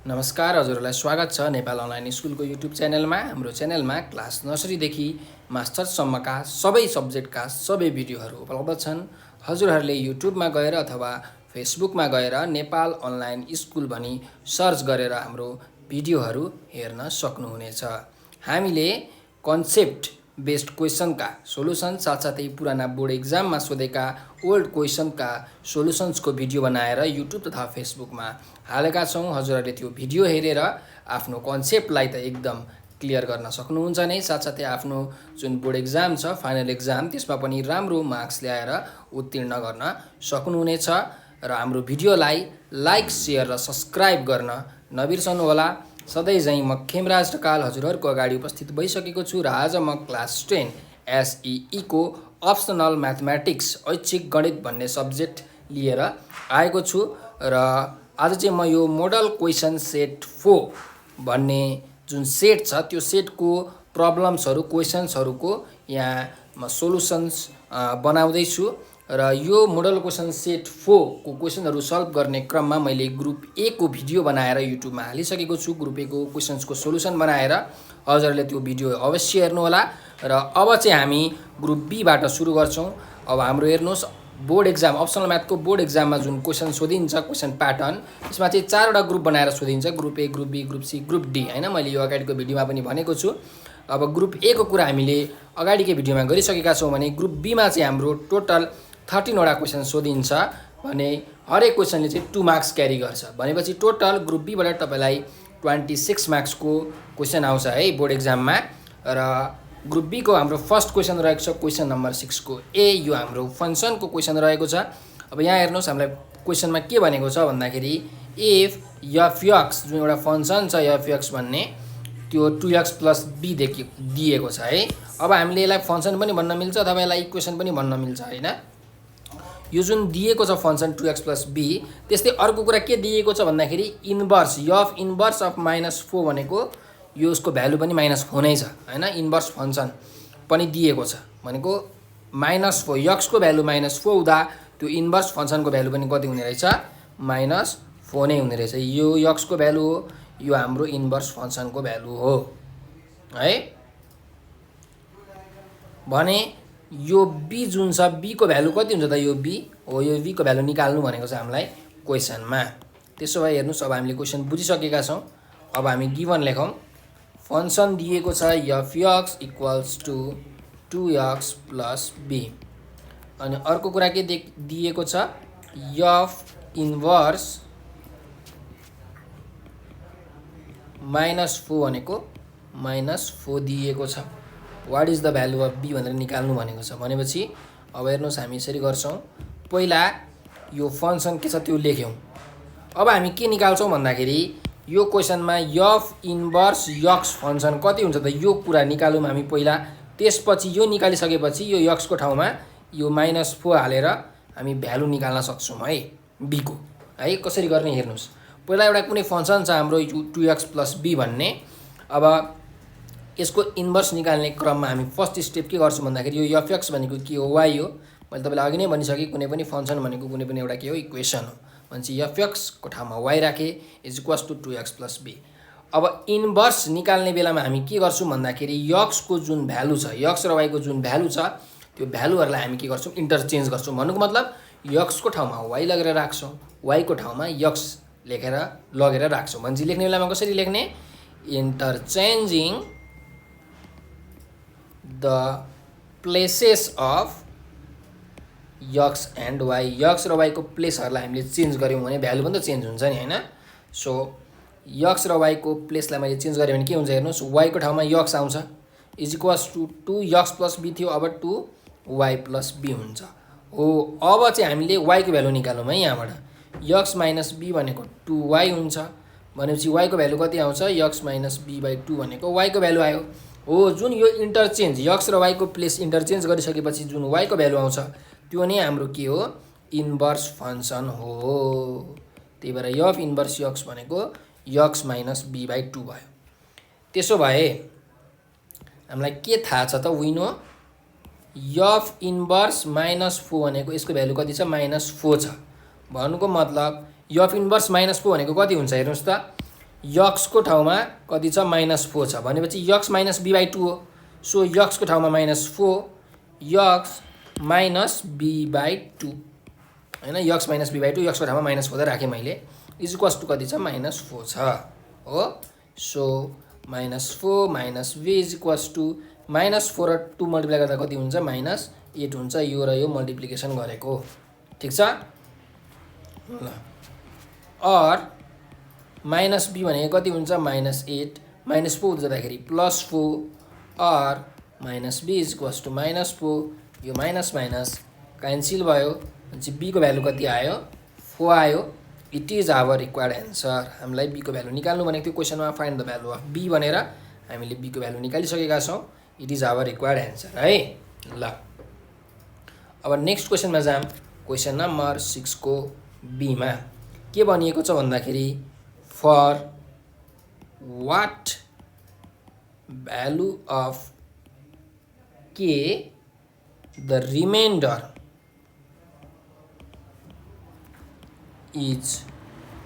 नमस्कार, हजुरहरूलाई स्वागत छ नेपाल अनलाइन स्कुलको युट्युब च्यानलमा। हाम्रो च्यानलमा क्लास नर्सरीदेखि मास्टर्ससम्मका सबै सब्जेक्टका सबै भिडियोहरू उपलब्ध छन्। हजुरहरूले युट्युबमा गएर अथवा फेसबुकमा गएर नेपाल अनलाइन स्कुल भनी सर्च गरेर हाम्रो भिडियोहरू हेर्न सक्नुहुनेछ। हामीले कन्सेप्ट बेस्ड क्वेसनका सोलुसन साथसाथै पुराना बोर्ड एक्जाममा सोधेका ओल्ड क्वेसनका सोलुसन्सको भिडियो बनाएर युट्युब तथा फेसबुकमा हालेका छौँ। हजुरहरूले त्यो भिडियो हेरेर आफ्नो कन्सेप्टलाई त एकदम क्लियर गर्न सक्नुहुन्छ नै, साथसाथै आफ्नो जुन बोर्ड एक्जाम छ फाइनल एक्जाम त्यसमा पनि राम्रो मार्क्स ल्याएर उत्तीर्ण गर्न सक्नुहुनेछ। र हाम्रो भिडियोलाई लाइक, सेयर र सब्सक्राइब गर्न नबिर्सनुहोला। सधैँ झैँ म खेमराज ढकाल हजुरहरूको अगाडि उपस्थित भइसकेको छु र आज म क्लास 10 SEE को अप्सनल म्याथमेटिक्स ऐच्छिक गणित भन्ने सब्जेक्ट लिएर आएको छु। र आज चाहिँ म यो मोडल क्वेसन सेट 4 भन्ने जुन सेट छ त्यो सेटको प्रब्लम्सहरू क्वेसन्सहरूको यहाँ म सोलुसन्स बनाउँदैछु। र यो मोडल क्वेसन सेट 4 को क्वेसनहरू सल्भ गर्ने क्रममा मैले ग्रुप ए को भिडियो बनाएर युट्युबमा हालिसकेको छु। ग्रुप ए को क्वेसन्सको सोलुसन बनाएर हजुरहरूले त्यो भिडियो अवश्य हेर्नुहोला। र अब चाहिँ हामी ग्रुप बीबाट सुरु गर्छौँ। अब हाम्रो हेर्नुहोस्, बोर्ड एक्जाम अप्सनल म्याथको बोर्ड एक्जाममा जुन क्वेसन सोधिन्छ क्वेसन प्याटर्न, त्यसमा चाहिँ 4वटा ग्रुप बनाएर सोधिन्छ, group A, group B, group C, group D हैन। मैले यो अगाडिको भिडियोमा पनि भनेको छु। अब ग्रुप ए को कुरा हामीले अगाडिकै भिडियोमा गरिसकेका छौँ भने ग्रुप बीमा चाहिँ हाम्रो टोटल 13वटा क्वेसन सोधिन्छ भने हरेक क्वेसनले चाहिँ 2 मार्क्स क्यारी गर्छ भनेपछि टोटल ग्रुप बीबाट तपाईँलाई 26 मार्क्सको क्वेसन आउँछ है बोर्ड एक्जाममा। र ग्रुप बी को हाम्रो फर्स्ट क्वेसन रहेको छ क्वेसन नम्बर 6 को ए, यो हाम्रो फङ्सनको क्वेसन रहेको छ। अब यहाँ हेर्नुहोस्, हामीलाई क्वेसनमा के भनेको छ भन्दाखेरि इफ एफ जुन एउटा फङ्सन छ एफ भन्ने त्यो 2x + b दिएको छ है। अब हामीले यसलाई फङ्सन पनि भन्न मिल्छ अथवा यसलाई इक्वेसन पनि भन्न मिल्छ हैन। यो जुन दिएको छ फङ्सन 2x + b, त्यस्तै अर्को कुरा के दिएको छ भन्दाखेरि इन्भर्स एफ इन्भर्स अफ -4 भनेको यो उसको भ्यालु पनि -4 नै छ हैन। इन्भर्स फङ्सन पनि दिएको छ भनेको -4 x को भ्यालु -4 हुँदा त्यो इन्भर्स फङ्सनको भ्यालु पनि कति हुने रहेछ, -4 नै हुने रहेछ। यो x को भ्यालु हो, यो हाम्रो इन्भर्स फङ्सनको भ्यालु हो है। भने यो b जुन छ b को भ्यालु कति हुन्छ त, यो b हो, यो b को भ्यालु निकाल्नु भनेको छ हामीलाई क्वेसनमा। त्यसो भए हेर्नुहोस्, अब हामीले क्वेसन बुझिसकेका छौँ। अब हामी गिभन लेखौँ। फङ्सन दिएको छ f(x = 2x + b), अनि अर्को कुरा के दिएको छ, f इन्भर्स -4 भनेको -4 दिएको छ। What is the value of b भनेर निकाल्नु भनेको छ भनेपछि अब हेर्नुहोस् हामी यसरी गर्छौँ। पहिला यो फङ्सन के छ त्यो लेख्यौँ। अब हामी के निकाल्छौँ भन्दाखेरि यो क्वेसनमा f इन्भर्स x फङ्सन कति हुन्छ त यो कुरा निकालौँ हामी पहिला। त्यसपछि यो निकालिसकेपछि यो x को ठाउँमा यो -4 हालेर हामी भ्यालु निकाल्न सक्छौँ है b को है। कसरी गर्ने हेर्नुहोस्, पहिला एउटा कुनै फङ्सन छ हाम्रो 2x + b भन्ने। अब यसको इन्भर्स निकाल्ने क्रममा हामी फर्स्ट स्टेप के गर्छौँ भन्दाखेरि यो f(x) भनेको के हो, y हो। मैले तपाईँलाई अघि नै भनिसकेँ, कुनै पनि फङ्सन भनेको कुनै पनि एउटा के हो, इक्वेसन हो। भनेपछि f(x) को ठाउँमा y राखे = 2x + b। अब इन्भर्स निकाल्ने बेलामा हामी के गर्छौँ भन्दाखेरि x को जुन भ्यालु छ, x र y को जुन भ्यालु छ त्यो भ्यालुहरूलाई हामी के गर्छौँ, इन्टरचेन्ज गर्छौँ। भन्नुको मतलब x को ठाउँमा y लगेर राख्छौँ, y को ठाउँमा x लेखेर लगेर राख्छौँ। भनेपछि लेख्ने बेलामा कसरी लेख्ने, interchanging the places of x and y, x र y को प्लेसहरूलाई हामीले चेन्ज गऱ्यौँ भने भ्यालु पनि त चेन्ज हुन्छ नि हैन। सो x र y को प्लेसलाई मैले चेन्ज गरेँ भने के हुन्छ हेर्नुहोस्, y को ठाउँमा x आउँछ = 2x + b थियो, अब 2y + b हुन्छ हो। अब चाहिँ हामीले y को भ्यालु निकालौँ है। यहाँबाट x - b भनेको 2y हुन्छ भनेपछि y को भ्यालु कति आउँछ, x - b/2 भनेको y को भ्यालु आयो हो। जुन यो इन्टरचेन्ज x र y को प्लेस इन्टरचेन्ज गरिसकेपछि जुन y को भ्यालु आउँछ त्यो नै हाम्रो के हो, इन्भर्स फङ्सन हो। त्यही भएर f इन्भर्स x भनेको x - b/2 भयो। त्यसो भए हामीलाई के थाहा छ त, विनो f इन्भर्स -4 भनेको यसको भ्यालु कति छ, -4 छ। भन्नुको मतलब f इन्भर्स -4 भनेको कति हुन्छ हेर्नुहोस् त, यक्सको ठाउँमा कति छ -4 छ भनेपछि यक्स माइनस b/2 हो। सो यक्सको ठाउँमा -4 यक्स माइनस b/2 हैन, यक्स माइनस b/2 यक्सको ठाउँमा -4 राखेँ मैले इज इक्वल्स टु कति छ -4 छ हो। So -4 minus b is equals to -4 र 2 मल्टिप्लाई गर्दा कति हुन्छ -8 हुन्छ। यो र यो मल्टिप्लिकेसन गरेको ठीक छ ल। और -b भनेको कति हुन्छ -8 -4 जाँदाखेरि +4 और -b इज इक्वल्स टु -4 यो माइनस माइनस क्यान्सल भयो भनेपछि b को भ्यालु कति आयो 4 आयो। It is our required answer. हामीलाई b को भ्यालु निकाल्नु भनेको थियो क्वेसनमा find the value of b भनेर हामीले b को भ्यालु निकालिसकेका छौँ। It is our required answer है ल। अब नेक्स्ट क्वेसनमा जाम। क्वेसन नम्बर 6 को b मा के भनिएको छ भन्दाखेरि for what value of k the remainder is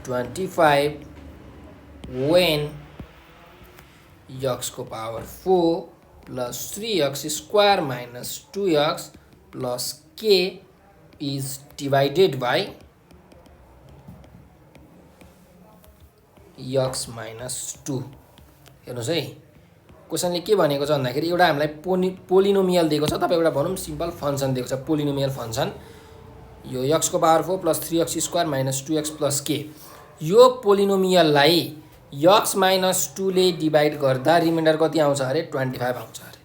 25 when x को power 4 plus 3x square minus 2x plus k is divided by x minus 2। हेर्नुहोस् है क्वेसनले के भनेको छ भन्दाखेरि एउटा हामीलाई पोलिनोमियल दिएको छ, तपाईँ एउटा भनौँ सिम्पल फङ्सन दिएको छ पोलिनोमियल फङ्सन। यो x को power 4 plus 3x square minus 2x plus k यो पोलिनोमियललाई x माइनस 2 ले डिभाइड गर्दा रिमाइन्डर कति आउँछ अरे 25 आउँछ अरे।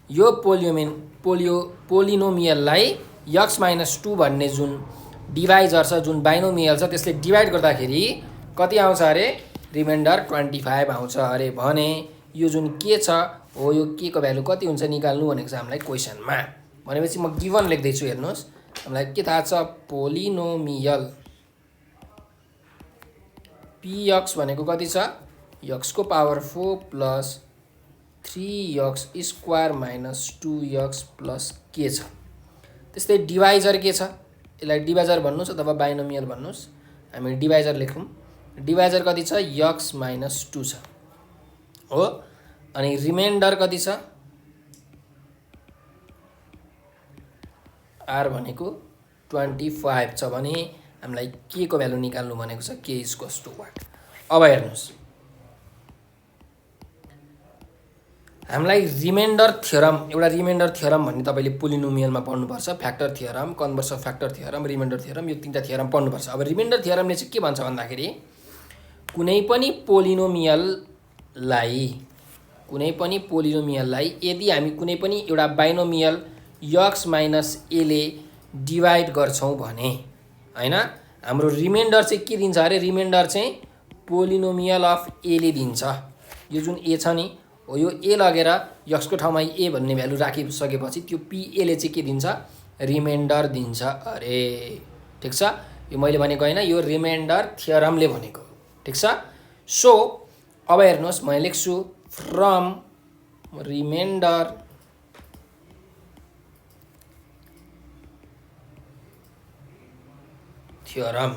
यो पोलिनोमियललाई x माइनस 2 भन्ने जुन डिभाइजर छ जुन बाइनोमियल छ त्यसले डिभाइड गर्दाखेरि कति आउँछ अरे रिमाइन्डर 25 आउँछ अरे। भने यो जुन के छ हो यो के को भ्यालु कति हुन्छ निकाल्नु भनेको छ हामीलाई क्वेसनमा। भनेपछि म गिभन लेख्दैछु हेर्नुहोस् हामीलाई के थाहा छ पोलिनोमियल px भनेको कति छ x को power 4 plus 3x square minus 2x plus k छ। त्यस्तै डिभाइजर के छ यसलाई डिभाइजर भन्नुस् अथवा बाइनोमियल भन्नुस्, हामी डिभाइजर लेखौँ। डिभाइजर कति छ x माइनस 2 छ हो। अनि रिमाइन्डर कति छ r भनेको 25 छ भने हामीलाई k को भ्यालु निकाल्नु भनेको छ k is equals to what. अब हेर्नुहोस् हामीलाई रिमाइन्डर थियोरम एउटा रिमाइन्डर थियोरम भन्ने तपाईले पोलिनोमियलमा पढ्नुपर्छ। Factor theorem, converse of factor theorem, remainder theorem, यो तीनटा थियोरम पढ्नुपर्छ। अब रिमाइन्डर थियोरमले चाहिँ के भन्छ भन्दाखेरि कुनै पनि पोलिनोमियललाई यदि हामी कुनै पनि एउटा बाइनोमियल x माइनस a ले डिभाइड गर्छौं भने हैन हाम्रो रिमाइन्डर चाहिँ के दिन्छ अरे रिमाइन्डर चाहिँ पोलिनोमियल अफ a ले दिन्छ। यो जुन a छ नि हो यो a लगेर x को ठाउँमा a भन्ने भ्यालु राखिसकेपछि त्यो pa ले चाहिँ के दिन्छ रिमाइन्डर दिन्छ अरे। ठीक छ यो मैले भनेको हैन यो रिमाइन्डर थियोरमले भनेको ठीक छ। सो अब हेर्नुहोस् म लेख्छु फ्रम रिमाइन्डर थियोरम।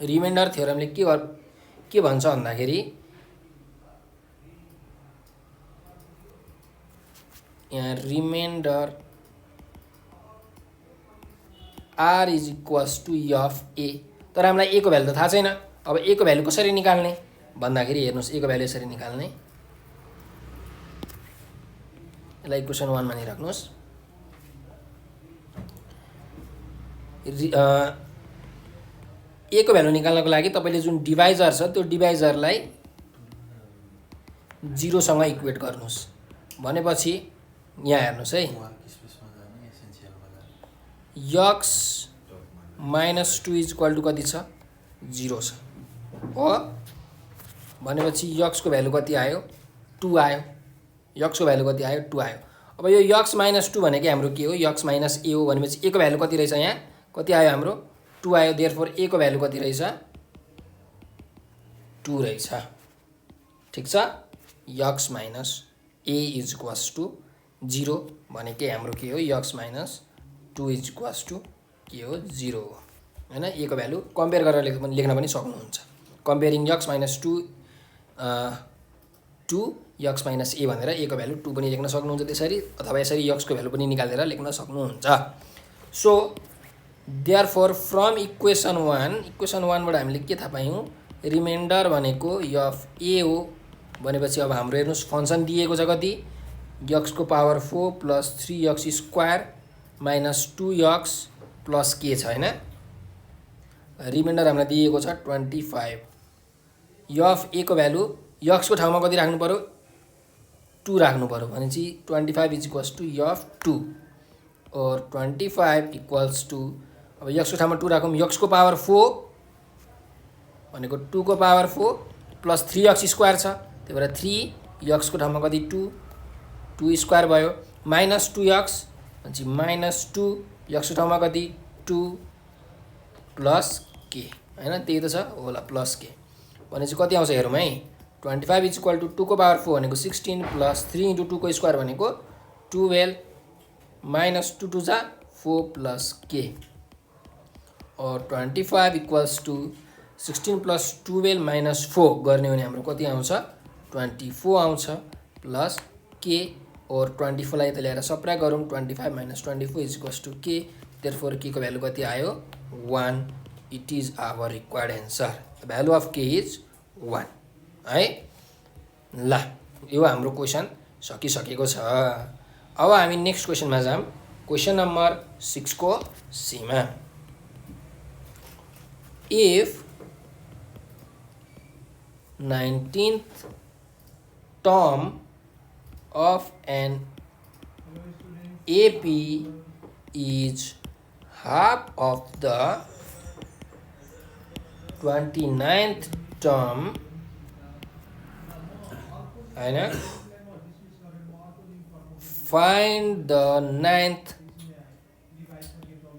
रिमाइन्डर थियोरमले के भन्छ भन्दाखेरि यहाँ remainder r is equals to f a. तर हामीलाई a को भ्यालु त थाहा छैन। अब a को भ्यालु कसरी निकाल्ने भन्दाखेरि हेर्नुहोस् a को भ्यालु यसरी निकाल्ने। यसलाई क्वेसन 1 मा नि राख्नुहोस्। a को भ्यालु निकाल्नको लागि तपाईले जुन डिभाइजर छ त्यो डिभाइजरलाई 0 सँग इक्वेट गर्नुस्। भनेपछि यहाँ हेर्नुस् है x minus 2 is equal to कति छ 0 छ हो। भनेपछि x को भ्यालु कति आयो 2 आयो। x को भ्यालु कति आयो 2 आयो। अब यो x माइनस 2 भनेको हाम्रो के हो x माइनस a हो। भनेपछि a को भ्यालु कति रहेछ यहाँ कति आयो हाम्रो 2 आयो। देयरफोर a को भ्यालु कति रहेछ 2 रहेछ। ठीक छ x minus a is equals to 0 भनेकै हाम्रो के हो x minus 2 is equals to के हो 0 हो हैन। a को भ्यालु कम्पेयर गरेर लेख्न पनि सक्नुहुन्छ। Comparing x minus 2 2x minus a भनेर ए को भ्यालु 2 पनि लेख्न सक्नुहुन्छ त्यसरी, अथवा यसरी x को भ्यालु पनि निकालेर लेख्न सक्नुहुन्छ। सो देयरफोर फ्रम इक्वेसन 1 बाट हामीले के थाहा पायौँ, रिमाइन्डर भनेको एफ ए हो भनेपछि अब हाम्रो हेर्नुस् फंक्सन दिएको छ कति, x को power 4 plus 3x square minus 2x plus के छ हैन। रिमाइन्डर हामीलाई दिएको छ 25। एफ ए को भ्यालु x को ठाउँमा कति राख्नु पर्यो, 2 राख्नु पर्यो भनेपछि 25 इज इक्वल्स टु एफ 2 और 25 इक्वल्स टु, अब x को ठाउँमा 2 राखौँ, x को पावर 4 भनेको 2 को पावर 4 प्लस 3x स्क्वायर छ, त्यही भएर 3 x को ठाउँमा कति 2 स्क्वायर भयो, माइनस 2x भनेपछि माइनस 2 x को ठाउँमा कति 2 प्लस के हैन, त्यही त छ होला प्लस के भनेपछि कति आउँछ हेरौँ है। 25 इज इक्वल टु 2 को पावर 4 भनेको 16 प्लस 3 इन्टु 2 को स्क्वायर भनेको 12 माइनस 2 2 जा 4 प्लस के, और 25 इक्वल्स टु 16 प्लस 12 माइनस 4 गर्ने भने हाम्रो कति आउँछ 24 आउँछ प्लस के, और 24 लाई त ल्याएर सब्ट्र्याक्ट गरौँ, 25 minus 24 is equals to k, therefore k को भ्यालु कति आयो 1। It is our required answer, the value of k is 1 है। ल यो हाम्रो क्वेसन सकिसकेको छ। अब हामी नेक्स्ट क्वेसनमा जाऊँ, क्वेसन नम्बर 6 को सीमा। If 19th term of an AP is half of the 29th term हैन, फाइन्ड द 9th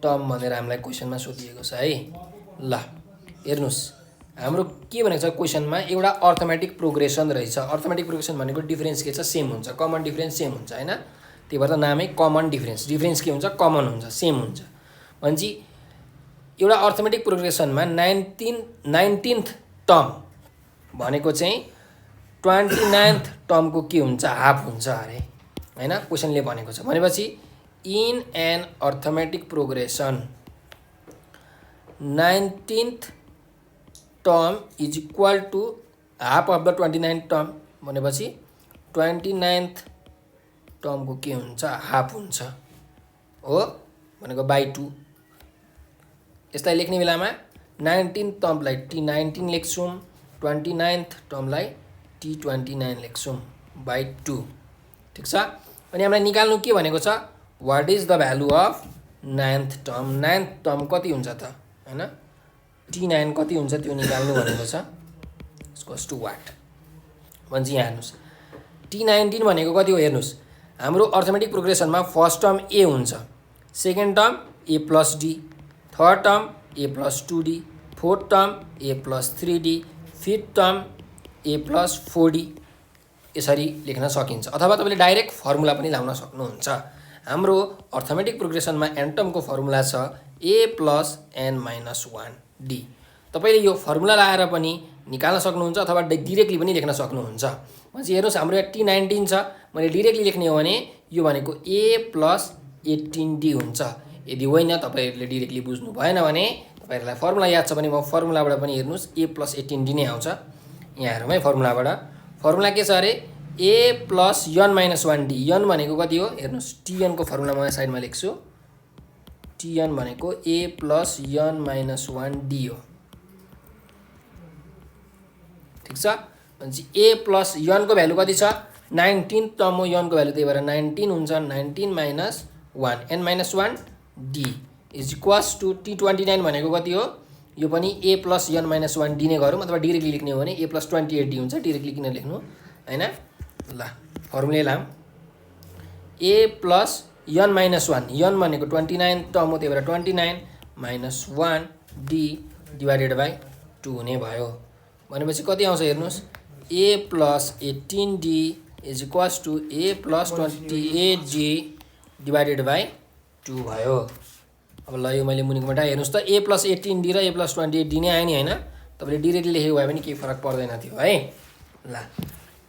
टर्म भनेर हामीलाई क्वेसनमा सोधिएको छ है। ल हेर्नुस् हाम्रो के भनेको छ क्वेसनमा, एउटा अर्थमेटिक प्रोग्रेसन रहेछ। अर्थमेटिक प्रोग्रेसन भनेको डिफरेन्स के छ सेम हुन्छ, कमन डिफरेन्स सेम हुन्छ हैन, त्यही भएर त नामै कमन डिफरेन्स। डिफरेन्स के हुन्छ कमन हुन्छ, सेम हुन्छ भनेपछि एउटा अर्थमेटिक प्रोग्रेसनमा 19th टर्म भनेको चाहिँ 29th टर्मको के हुन्छ हाफ हुन्छ अरे हैन, क्वेसनले भनेको छ। भनेपछि in an arithmetic progression 19th term is equal to half of the 29th term भनेपछि 29th टर्मको के हुन्छ हाफ हुन्छ हो भनेको बाई 2। यसलाई लेख्ने बेलामा 19th टर्मलाई T19 लेख्छौँ, 29th टर्मलाई T29 लेख्छौँ बाई 2, ठिक छ। अनि हामीलाई निकाल्नु के भनेको छ, what is the value of 9th term. 9th term कति हुन्छ त हैन, T9 कति हुन्छ त्यो निकाल्नु भनेको छ, इक्वल्स टु वाट भन्छ। यहाँ हेर्नुस् T19 भनेको कति हो हेर्नुस्, हाम्रो अर्थमेटिक प्रोग्रेसनमा फर्स्ट टर्म ए हुन्छ, सेकेन्ड टर्म ए प्लस डी, थर्ड टर्म ए प्लस 2d, फोर्थ टर्म ए प्लस 3d, फिफ्थ टर्म ए प्लस 4d, यसरी लेख्न सकिन्छ। अथवा तपाईले डाइरेक्ट फर्मुला पनि लाउन सक्नुहुन्छ। हाम्रो अर्थमेटिक प्रोग्रेसनमा एन टर्मको फर्मुला छ ए प्लस एन माइनस 1d। तपाईले यो फर्मुला लाएर पनि निकाल्न सक्नुहुन्छ अथवा डाइरेक्टली पनि लेख्न सक्नुहुन्छ। भनेपछि हेर्नुस् हाम्रो यहाँ T19 छ, मैले डाइरेक्टली लेख्ने हो भने यो भनेको a प्लस 18d हुन्छ। यदि होइन तपाईहरुले डाइरेक्टली बुझ्नु भएन भने तपाईहरुलाई फर्मुला याद छ भने म फर्मुलाबाट पनि हेर्नुस् a प्लस 18d नै आउँछ। यहाँ हेरौँ है फर्मुलाबाट, फर्मुला के छ अरे a plus n minus 1d। n भनेको कति हो हेर्नुस्, tn को फर्मुला म साइडमा लेख्छु, tn भनेको a plus n minus 1d हो, ठिक छ। भनेपछि a प्लस n को भ्यालु कति छ 19 टर्म हो n को भ्यालु, त्यही भएर 19 हुन्छ, 19 minus 1 n minus 1d is equals to T29 भनेको कति हो, यो पनि a plus n minus 1d नै गरौँ, अथवा डाइरेक्टली लेख्ने हो भने a प्लस 28d हुन्छ, डाइरेक्टली किन लेख्नु हैन। ल फर्मुला लाम, a plus n minus 1, n भनेको 29 टर्म हो त्यही भएर 29 माइनस 1d डिभाइडेड बाई 2 हुने भयो। भनेपछि कति आउँछ हेर्नुस्, a plus 18d is equals to a plus 28d divided by 2 भयो। अब ल यो मैले मुनिको मेटाएँ, हेर्नुस् त a प्लस 18d र a प्लस 28d नै आयो नि हैन, तपाईले डाइरेक्टली लेखेको भए पनि केही फरक पर्दैन थियो है। ल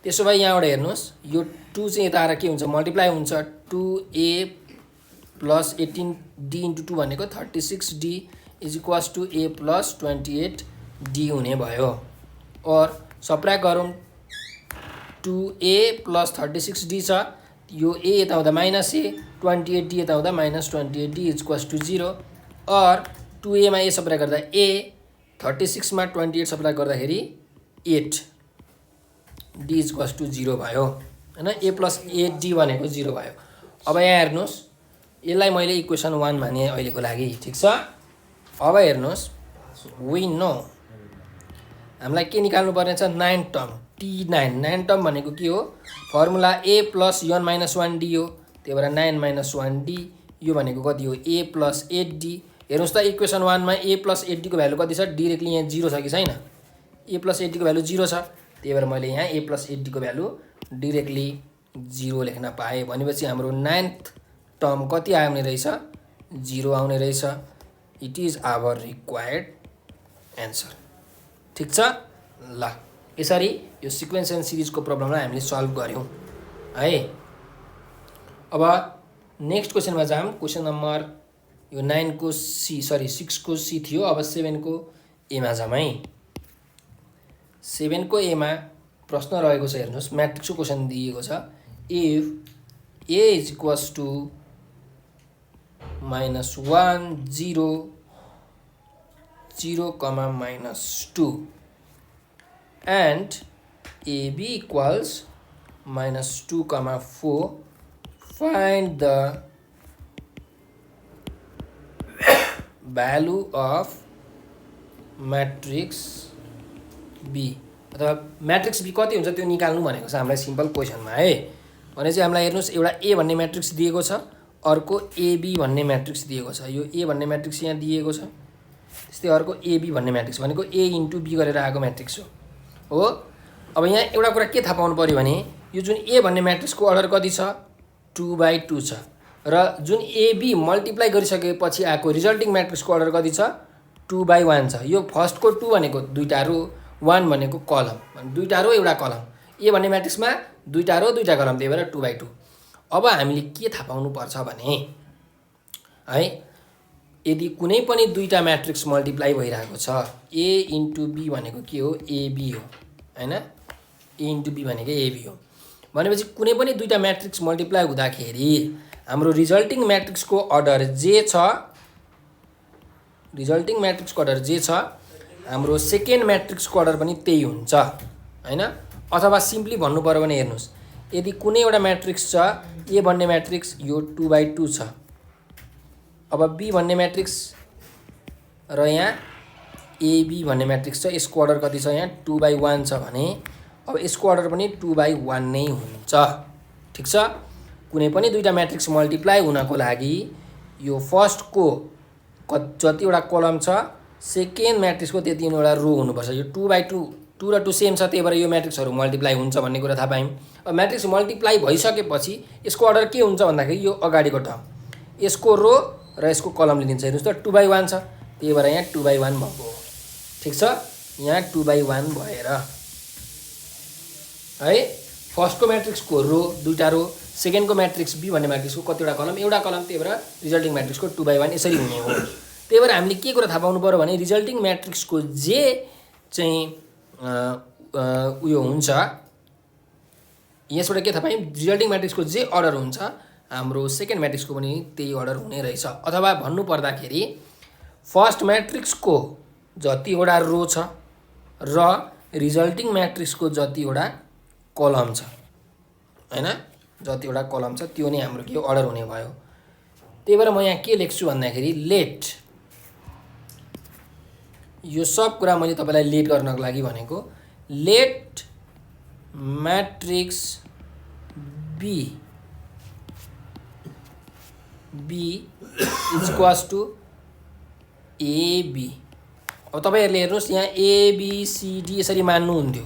त्यसो भए यहाँबाट हेर्नुहोस् यो 2 चाहिँ यता आएर के हुन्छ मल्टिप्लाई हुन्छ 2a प्लस 18d इन्टु 2 भनेको 36d is equals to a plus 28d हुने भयो। और सब्ट्र्याक्ट गरौँ 2a प्लस 36d छ यो a यता आउँदा माइनस a 28d यता आउँदा minus 28d is equals to 0 और 2a मा a सब्ट्र्याक्ट गर्दा a 36 मा 28 सब्ट्र्याक्ट गर्दाखेरि 8 d इज इक्वल्स टु 0 भयो हैन a प्लस 8d भनेको 0 भयो। अब यहाँ हेर्नुहोस् यसलाई मैले इक्वेसन 1 माने अहिलेको लागि ठीक छ। अब हेर्नुहोस् वी नो हामीलाई के निकाल्नु पर्ने छ 9 टर्म t9 टर्म भनेको के हो formula a plus n minus 1d हो त्यही भएर 9 माइनस 1d यो भनेको कति हो a प्लस 8d। हेर्नुहोस् त इक्वेसन 1 मा a प्लस 8d को भ्यालु कति छ डाइरेक्टली यहाँ 0 छ कि छैन a प्लस 8d को भ्यालु 0 छ त्यही भएर मैले यहाँ a प्लस 8d को भ्यालु डाइरेक्टली 0 लेख्न पाएँ भनेपछि हाम्रो 9th टर्म कति आउने रहेछ 0 आउने रहेछ। It is our required answer ठीक छ। ल यसरी यो सिक्वेन्स एन्ड सिरिजको प्रब्लमलाई हामीले सल्भ गर्यौं है। अब नेक्स्ट क्वेशनमा जाम क्वेशन नम्बर यो 9 को सी सरी 6 को सी थियो। अब 7 को ए मा जाम है। 7 को ए मा प्रश्न रहेको छ हेर्नुस् म्याट्रिक्सको क्वेशन दिएको छ if a is equals to -1 0 0 -2 and ab equals -2 4 find the value of matrix b अथवा म्याट्रिक्स b कति हुन्छ त्यो निकाल्नु भनेको छ हामीलाई सिम्पल क्वेशनमा है। भने चाहिँ हामीलाई हेर्नुस् एउटा a भन्ने म्याट्रिक्स दिएको छ अर्को ab भन्ने म्याट्रिक्स दिएको छ। यो a भन्ने म्याट्रिक्स यहाँ दिएको छ त्यस्तै अर्को ab भन्ने म्याट्रिक्स भनेको a इन्टु b गरेर आएको म्याट्रिक्स हो। अब यहाँ एउटा कुरा के थाहा पाउनु पर्यो भने यो जुन a भन्ने म्याट्रिक्सको अर्डर कति छ 2/2 छ र जुन ab मल्टिप्लाई गरिसकेपछि आएको रिजल्टिङ म्याट्रिक्सको अर्डर कति छ 2/1 छ। यो फर्स्टको 2 भनेको दुईटा रो 1 भनेको कलम दुईटा रो एउटा कलम a भन्ने म्याट्रिक्समा दुईटा रो दुईटा कलम त्यही भएर 2/2। अब हामीले के थाहा पाउनु पर्छ भने है यदि कुनै पनि दुईटा म्याट्रिक्स मल्टिप्लाई भइरहेको छ a इन्टु b भनेको के हो ab हो हैन a इन्टु b भनेको ab हो भनेपछि कुनै पनि दुईटा म्याट्रिक्स मल्टिप्लाई हुँदाखेरि हाम्रो रिजल्टिङ म्याट्रिक्सको अर्डर जे छ रिजल्टिङ म्याट्रिक्सको अर्डर जे छ हाम्रो सेकेन्ड म्याट्रिक्सको अर्डर पनि त्यही हुन्छ हैन। अथवा सिम्पली भन्नु पर्यो भने हेर्नुस् यदि कुनै एउटा म्याट्रिक्स छ a भन्ने म्याट्रिक्स यो 2/2 छ अब b भन्ने म्याट्रिक्स र यहाँ ab भन्ने म्याट्रिक्स छ यसको अर्डर कति छ यहाँ 2/1 छ भने अब यसको अर्डर पनि 2/1 नै हुन्छ ठीक छ। कुनै पनि दुईटा म्याट्रिक्स मल्टिप्लाई हुनको लागि यो फर्स्टको जतिवटा कलम छ सेकेन्ड म्याट्रिक्सको त्यतिवटा रो हुनुपर्छ। यो 2/2 2 र 2 सेम छ त्यही भएर यो म्याट्रिक्सहरू मल्टिप्लाई हुन्छ भन्ने कुरा थाहा पायौँ। अब म्याट्रिक्स मल्टिप्लाई भइसकेपछि यसको अर्डर के हुन्छ भन्दाखेरि यो अगाडिको टर्म यसको रो र यसको कलमले दिन्छ। हेर्नुस् त 2/1 छ त्यही भएर यहाँ 2/1 भएको ठीक छ। यहाँ 2/1 भएर है फर्स्टको म्याट्रिक्सको रो दुईटा रो सेकेन्डको म्याट्रिक्स b भन्ने म्याट्रिक्सको कतिवटा कलम एउटा कलम त्यही भएर रिजल्टिङ म्याट्रिक्सको 2/1 यसरी हुने हो। त्यही भएर हामीले के कुरा थाहा पाउनु पर्यो भने रिजल्टिङ म्याट्रिक्सको जे चाहिँ उयो हुन्छ यसबाट के थाहा पायौँ रिजल्टिङ म्याट्रिक्सको जे अर्डर हुन्छ हाम्रो सेकेन्ड म्याट्रिक्सको पनि त्यही अर्डर हुने रहेछ। अथवा भन्नु पर्दाखेरि फर्स्ट म्याट्रिक्सको जतिवटा रो छ र रिजल्टिङ म्याट्रिक्सको जतिवटा कलम छ हैन जतिवटा कलम छ त्यो नै हाम्रो के अर्डर हुने भयो। त्यही भएर म यहाँ के लेख्छु भन्दाखेरि लेट यो सब कुरा मैले तपाईलाई लेट गर्नको लागि भनेको let matrix b is equals to ab। अब तपाईहरुले हेर्नुस् यहाँ ABCD यसरी मान्नु हुन्थ्यो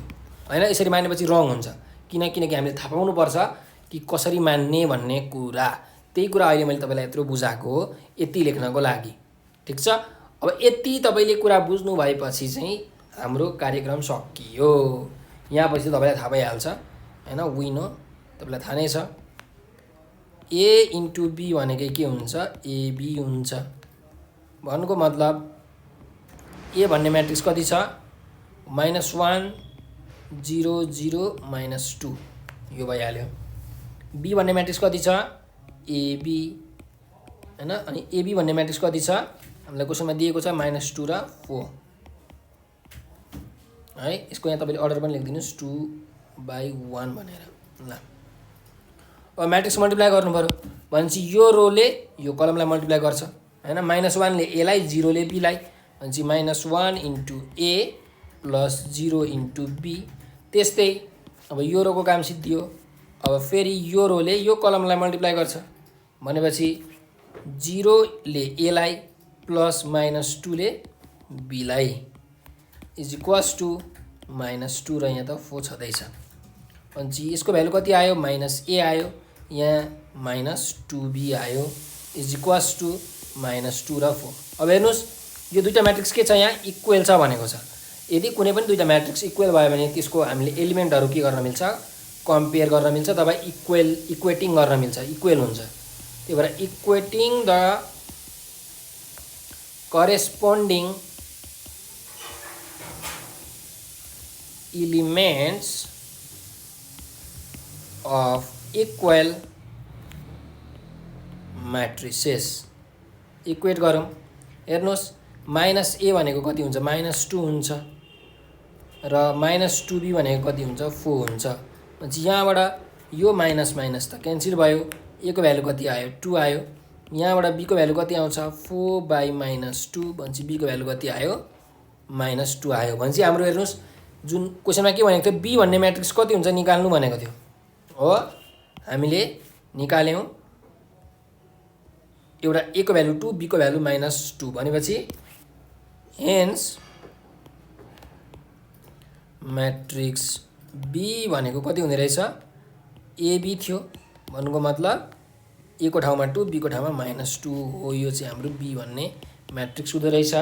हैन यसरी मानेपछि रङ हुन्छ किनकि हामीले थाहा पाउनु पर्छ कि कसरी मान्ने भन्ने कुरा। त्यही कुरा अहिले मैले तपाईलाई यत्रो बुझाएको हो यति लेख्नको लागि ठीक छ। अब यति तपाईले कुरा बुझ्नु भएपछि चाहिँ हाम्रो कार्यक्रम सकियो। यहाँ पछि तपाईँलाई थाहा भइहाल्छ हैन, वी नो, तपाईँलाई थाहा नै छ। ए इन्टु बी भनेकै के हुन्छ, एबी हुन्छ। भन्नुको मतलब ए भन्ने म्याट्रिक्स कति छ, -1 0 0 -2, यो भइहाल्यो। बी भन्ने म्याट्रिक्स कति छ, एबी हैन, अनि एबी भन्ने म्याट्रिक्स कति छ, हामीलाई क्वेसनमा दिएको छ -2 र 4 है। यसको यहाँ तपाईँले अर्डर पनि लेखिदिनुहोस् 2/1 भनेर। ल अब म्याट्रिक्स मल्टिप्लाई गर्नु पऱ्यो भनेपछि यो रोले यो कलमलाई मल्टिप्लाई गर्छ हैन। -1 ले एलाई, 0 ले बीलाई, भनेपछि -1 into A plus 0 into B. त्यस्तै अब यो रोको काम सिद्धियो। अब फेरि यो रोले यो कलमलाई मल्टिप्लाई गर्छ भनेपछि 0 ले एलाई प्लस -2 ले बीलाई इज इक्वल्स टु -2 र यहाँ त 4 छँदैछ। भनेपछि यसको भ्यालु कति आयो, -a आयो, यहाँ -2b आयो इज इक्वल्स टु -2 र 4। अब हेर्नुहोस् यो दुईटा म्याट्रिक्स के छ, यहाँ इक्वेल छ भनेको छ। यदि कुनै पनि दुईटा म्याट्रिक्स इक्वेल भयो भने त्यसको हामीले एलिमेन्टहरू के गर्न मिल्छ, कम्पेयर गर्न मिल्छ, तब इक्वेटिङ गर्न मिल्छ, इक्वेल हुन्छ। त्यही भएर equating the corresponding elements of equal matrices, equate गरौँ। हेर्नुहोस् -a भनेको कति हुन्छ, -2 हुन्छ र -2b भनेको कति हुन्छ, 4 हुन्छ। भनेपछि यहाँबाट यो माइनस माइनस त क्यान्सल भयो, a को भ्यालु कति आयो, 2 आयो। यहाँबाट b को भ्यालु कति आउँछ, 4/-2, भनेपछि b को भ्यालु कति आयो, -2 आयो। भनेपछि हाम्रो हेर्नुहोस् जुन क्वेसनमा के भनेको थियो, बी भन्ने म्याट्रिक्स कति हुन्छ निकाल्नु भनेको थियो हो, हामीले निकाल्यौँ। एउटा ए को भ्यालु 2, बी को भ्यालु -2 भनेपछि हेन्स म्याट्रिक्स बी भनेको कति हुने रहेछ, एबी थियो। भन्नुको मतलब ए को ठाउँमा 2, बी को ठाउँमा -2 हो। यो चाहिँ हाम्रो बी भन्ने म्याट्रिक्स हुँदो रहेछ।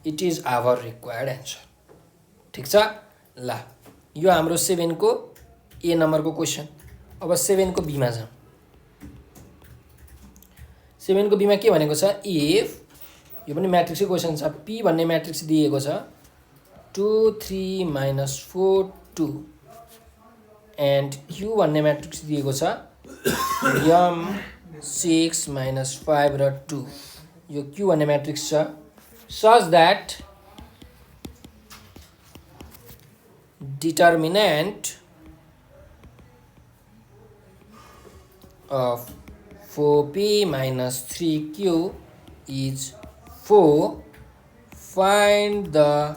It is our required answer. ठिक छ। ल यो हाम्रो 7 को ए नम्बरको क्वेसन। अब 7 को बीमा जाउँ। 7 को बीमा के भनेको छ, इफ यो पनि म्याट्रिक्सकै क्वेसन छ, पी भन्ने म्याट्रिक्स दिएको छ 2 3 -4 2 एन्ड क्यू भन्ने म्याट्रिक्स दिएको छ m 6 -5 र 2। यो क्यू भन्ने म्याट्रिक्स छ such that determinant of 4p minus 3q is 4. Find the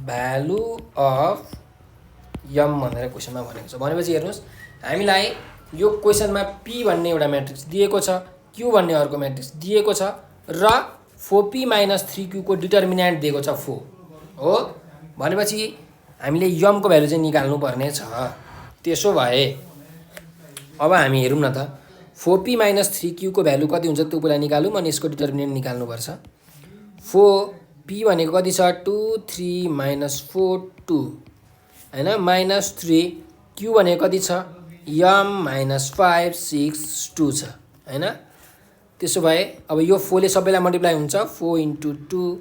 value of m भनेर क्वेसनमा भनेको छ। भनेपछि हेर्नुहोस् हामीलाई यो क्वेसनमा p भन्ने एउटा म्याट्रिक्स दिएको छ, q भन्ने अर्को म्याट्रिक्स दिएको छ र 4p minus 3q को डिटर्मिनेन्ट दिएको छ 4 हो। भनेपछि हामीले m को भ्यालु चाहिँ निकाल्नु पर्ने छ। त्यसो भए अब हामी हेरौँ न त 4p minus 3q को भ्यालु कति हुन्छ त्यो पहिला निकालौँ, अनि यसको डिटर्मिनेन्ट निकाल्नु पर्छ। 4p भनेको कति छ 2 3 -4 2 हैन, -3 q भनेको कति छ m -5 6 2 छ हैन। त्यसो भए अब यो 4 ले सबैलाई मल्टिप्लाई हुन्छ, 4 × 2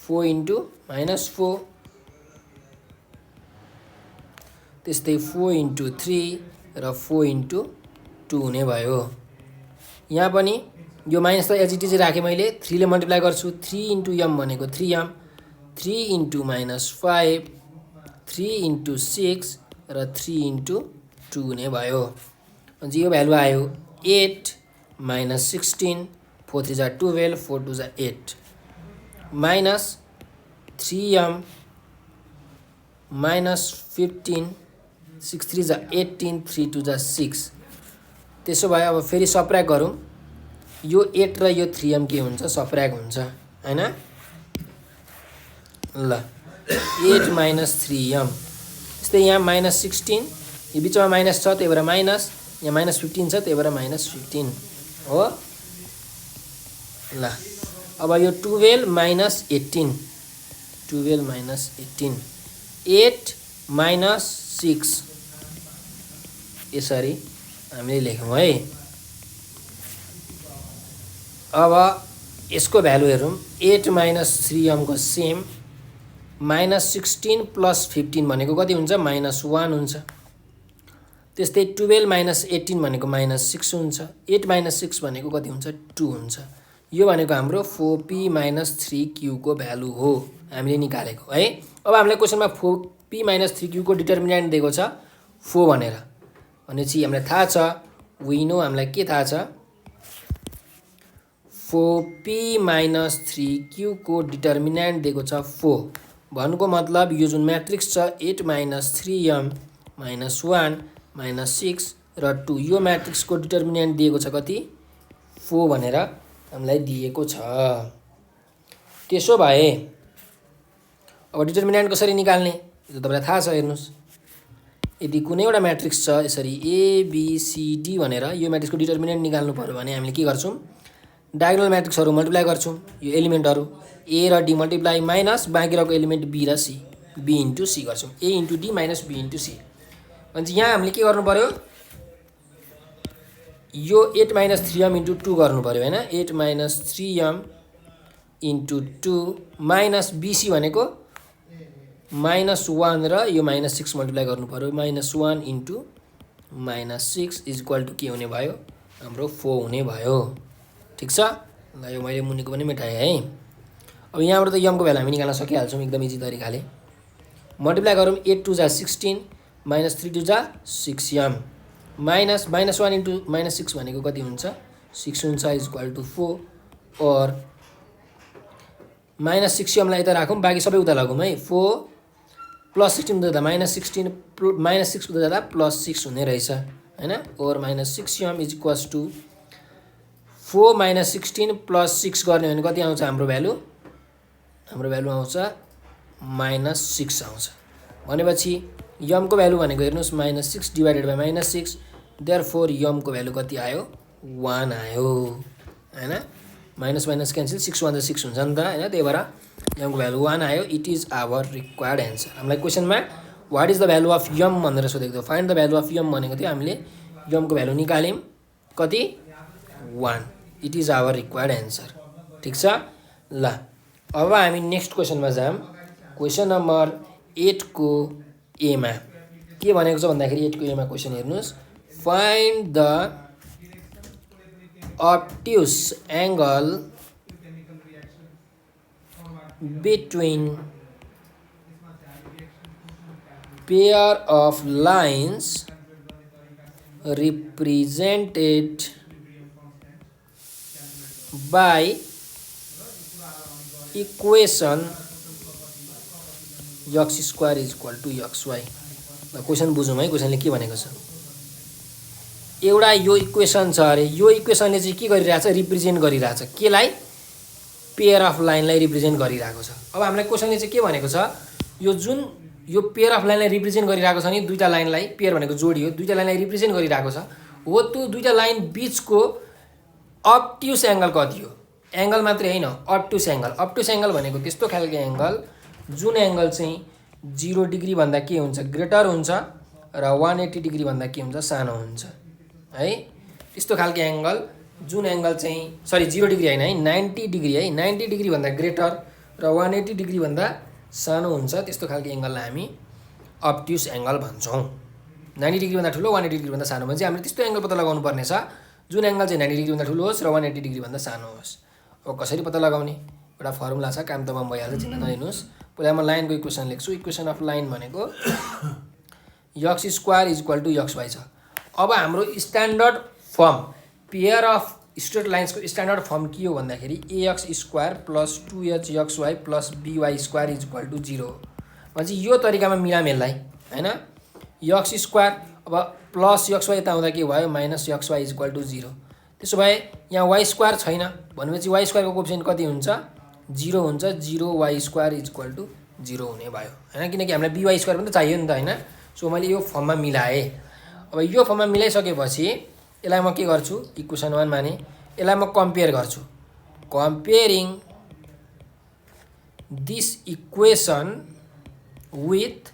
4 × -4, त्यस्तै 4 × 3 र 4 × 2 हुने भयो। यहाँ पनि यो माइनस त एचइटी चाहिँ राखेँ मैले, 3 ले मल्टिप्लाई गर्छु, 3 × m भनेको 3m, 3 × -5 3 × 6 र 3 × 2 हुने भयो। अनि यो भ्यालु आयो 8 -16 4 3 जा 12 4 2 जा 8 माइनस 3m -15 6 3 जा 18 3 2 जा 6। त्यसो भए अब फेरि सब्ट्र्याक्ट गरौँ, यो 8 र यो 3m के हुन्छ सब्ट्र्याक्ट हुन्छ हैन। ल 8 - 3m, त्यस्तै यहाँ -16 यो बिचमा माइनस छ त्यही भएर माइनस, यहाँ -15 छ त्यही भएर -15 हो। ल अब यो 12 - 18 12 माइनस 18 8 माइनस 6 यसरी हामीले लेख्यौँ है। अब यसको भ्यालु हेरौँ 8 माइनस 3m को सेम माइनस 16 प्लस 15 भनेको कति हुन्छ -1 हुन्छ। त्यस्तै 12 माइनस 18 भनेको -6 हुन्छ। 8 माइनस 6 भनेको कति हुन्छ 2 हुन्छ। यो भनेको हाम्रो 4p माइनस 3q को भ्यालु हो हामीले निकालेको है। अब हामीलाई क्वेसनमा 4p माइनस 3q को डिटर्मिनेन्ट दिएको छ 4 भनेर भनेपछि हामीलाई थाहा छ वी नो हामीलाई के थाहा छ 4p माइनस 3q को डिटर्मिनेन्ट दिएको छ 4 भन्नुको मतलब यो जुन म्याट्रिक्स छ 8 माइनस 3m माइनस 1 माइनस 6 र 2 यो म्याट्रिक्सको डिटर्मिनेन्ट दिएको छ कति 4 भनेर हामीलाई दिएको छ। त्यसो भए अब डिटर्मिनेन्ट कसरी निकाल्ने यो तपाईलाई थाहा छ। हेर्नुस् यदि कुनै एउटा म्याट्रिक्स छ यसरी ABCD भनेर यो म्याट्रिक्सको डिटर्मिनेन्ट निकाल्नु पर्यो भने हामीले के गर्छौँ डायगोनल म्याट्रिक्सहरू मल्टिप्लाई गर्छौँ। यो एलिमेन्टहरू A र D मल्टिप्लाई माइनस बाँकी रहेको एलिमेन्ट B र C B इन्टु C गर्छौँ A into D minus B into C। भनेपछि यहाँ हामीले के गर्नु पर्यो यो 8 माइनस 3m इन्टु 2 गर्नु पर्यो हैन 8 minus 3m into 2 minus BC भनेको -1 र यो -6 मल्टिप्लाई गर्नु पर्यो -1 इन्टु -6 इज इक्वल टु के हुने भयो हाम्रो 4 हुने भयो। ठिक छ ल यो मैले मुनिको पनि मेटाएँ है। अब यहाँबाट त m को भ्यालु हामी निकाल्न सकिहाल्छौँ एकदम इजी तरिकाले। मल्टिप्लाई गरौँ 8 2 जा 16 माइनस 3 2 जा 6m माइनस -1 इन्टु -6 भनेको कति हुन्छ 6 हुन्छ इज इक्वल टु 4 और -6m लाई यता राखौँ बाँकी सबै उता लगौँ है 4 प्लस 16 उता जाँदा -16 -6 उता जाँदा +6 हुने रहेछ हैन और -6m इज इक्वल्स टु 4 - 16 + 6 गर्ने भने कति आउँछ हाम्रो भ्यालु आउँछ -6 आउँछ। भनेपछि m को भ्यालु भनेको हेर्नुस् -6 डिवाइडेड बाइ -6 देयरफोर m को भ्यालु कति आयो 1 आयो हैन माइनस माइनस क्यान्सल 6 1 6 हुन्छ नि त हैन त्यही भएर m को भ्यालु 1 आयो। It is our required answer. हामीलाई क्वेशनमा what is the value of m भनेर सोधेको थियो। Find the value of m भनेको थियो हामीले m को भ्यालु निकाल्यौं कति 1। It is our required answer. ठीक छ ल अब हामी नेक्स्ट क्वेशनमा जाम। क्वेशन नम्बर 8 को ए मा के भनेको छ भन्दाखेरि 8 को ए मा क्वेशन हेर्नुस् find the obtuse angle between pair of lines represented by equation x square is equal to xy। Question बुझौँ है क्वेशनले के भनेको छ। एउटा यो इक्वेसन छ अरे यो इक्वेसनले चाहिँ के गरिरहेछ रिप्रेजेन्ट गरिरहेछ केलाई पेयर अफ लाइनलाई रिप्रेजेन्ट गरिरहेको छ। अब हामीलाई क्वेशनले चाहिँ के भनेको छ यो जुन यो पेयर अफ लाइनलाई रिप्रेजेन्ट गरिरहेको छ नि दुईटा लाइनलाई पेयर भनेको जोडी हो दुईटा लाइनलाई रिप्रेजेन्ट गरिरहेको छ हो त्यो दुईटा लाइन बीचको अब्ट्युस एंगल कति हो। एंगल मात्रै हैन अब्ट्युस एंगल। अब्ट्युस एंगल भनेको त्यस्तो खालको एंगल जुन एंगल चाहिँ 0 डिग्री भन्दा के हुन्छ ग्रेटर हुन्छ र 180 डिग्री भन्दा के हुन्छ सानो हुन्छ है। त्यस्तो खालको एंगल जुन एंगल चाहिँ सरी 0 डिग्री हैन है 90 डिग्री है 90 डिग्री भन्दा ग्रेटर र 180 डिग्री भन्दा सानो हुन्छ त्यस्तो खालको एंगललाई हामी अब्ट्युस एंगल भन्छौं। 90 डिग्री भन्दा ठुलो 180 डिग्री भन्दा सानो भने चाहिँ हामीले त्यस्तो एंगल पत्ता लगाउनु पर्ने छ जुन एंगल चाहिँ 90 डिग्री भन्दा ठुलो होस् र 180 डिग्री भन्दा सानो होस्। अब कसरी पत्ता लगाउने एउटा फर्मुला छ काम तपाईँ भइहाल्छ चिन्ता नलिनुस्। पहिला म लाइनको इक्वेसन लेख्छु। इक्वेसन अफ लाइन भनेको x square is equal to xy छ। अब हाम्रो standard form pair of straight lines को स्ट्यान्डर्ड फर्म के हो भन्दाखेरि ax square plus 2hxy plus by square is equal to 0 भनेपछि यो तरिकामा मिलामेललाई हैन x स्क्वायर अब प्लस xy यता आउँदा के भयो minus xy is equal to 0। त्यसो भए यहाँ y स्क्वायर छैन भनेपछि y स्क्वायर को कोएफिसिएन्ट कति हुन्छ 0 हुन्छ 0y square is equal to 0 हुने भयो हैन किनकि हामीलाई by स्क्वायर पनि त चाहियो नि त हैन। सो मैले यो फर्ममा मिलाएँ। अब यो फर्ममा मिलाइसकेपछि यसलाई म के गर्छु इक्वेसन 1 माने यसलाई म कम्पेयर गर्छु। कम्पेयरिङ दिस इक्वेसन विथ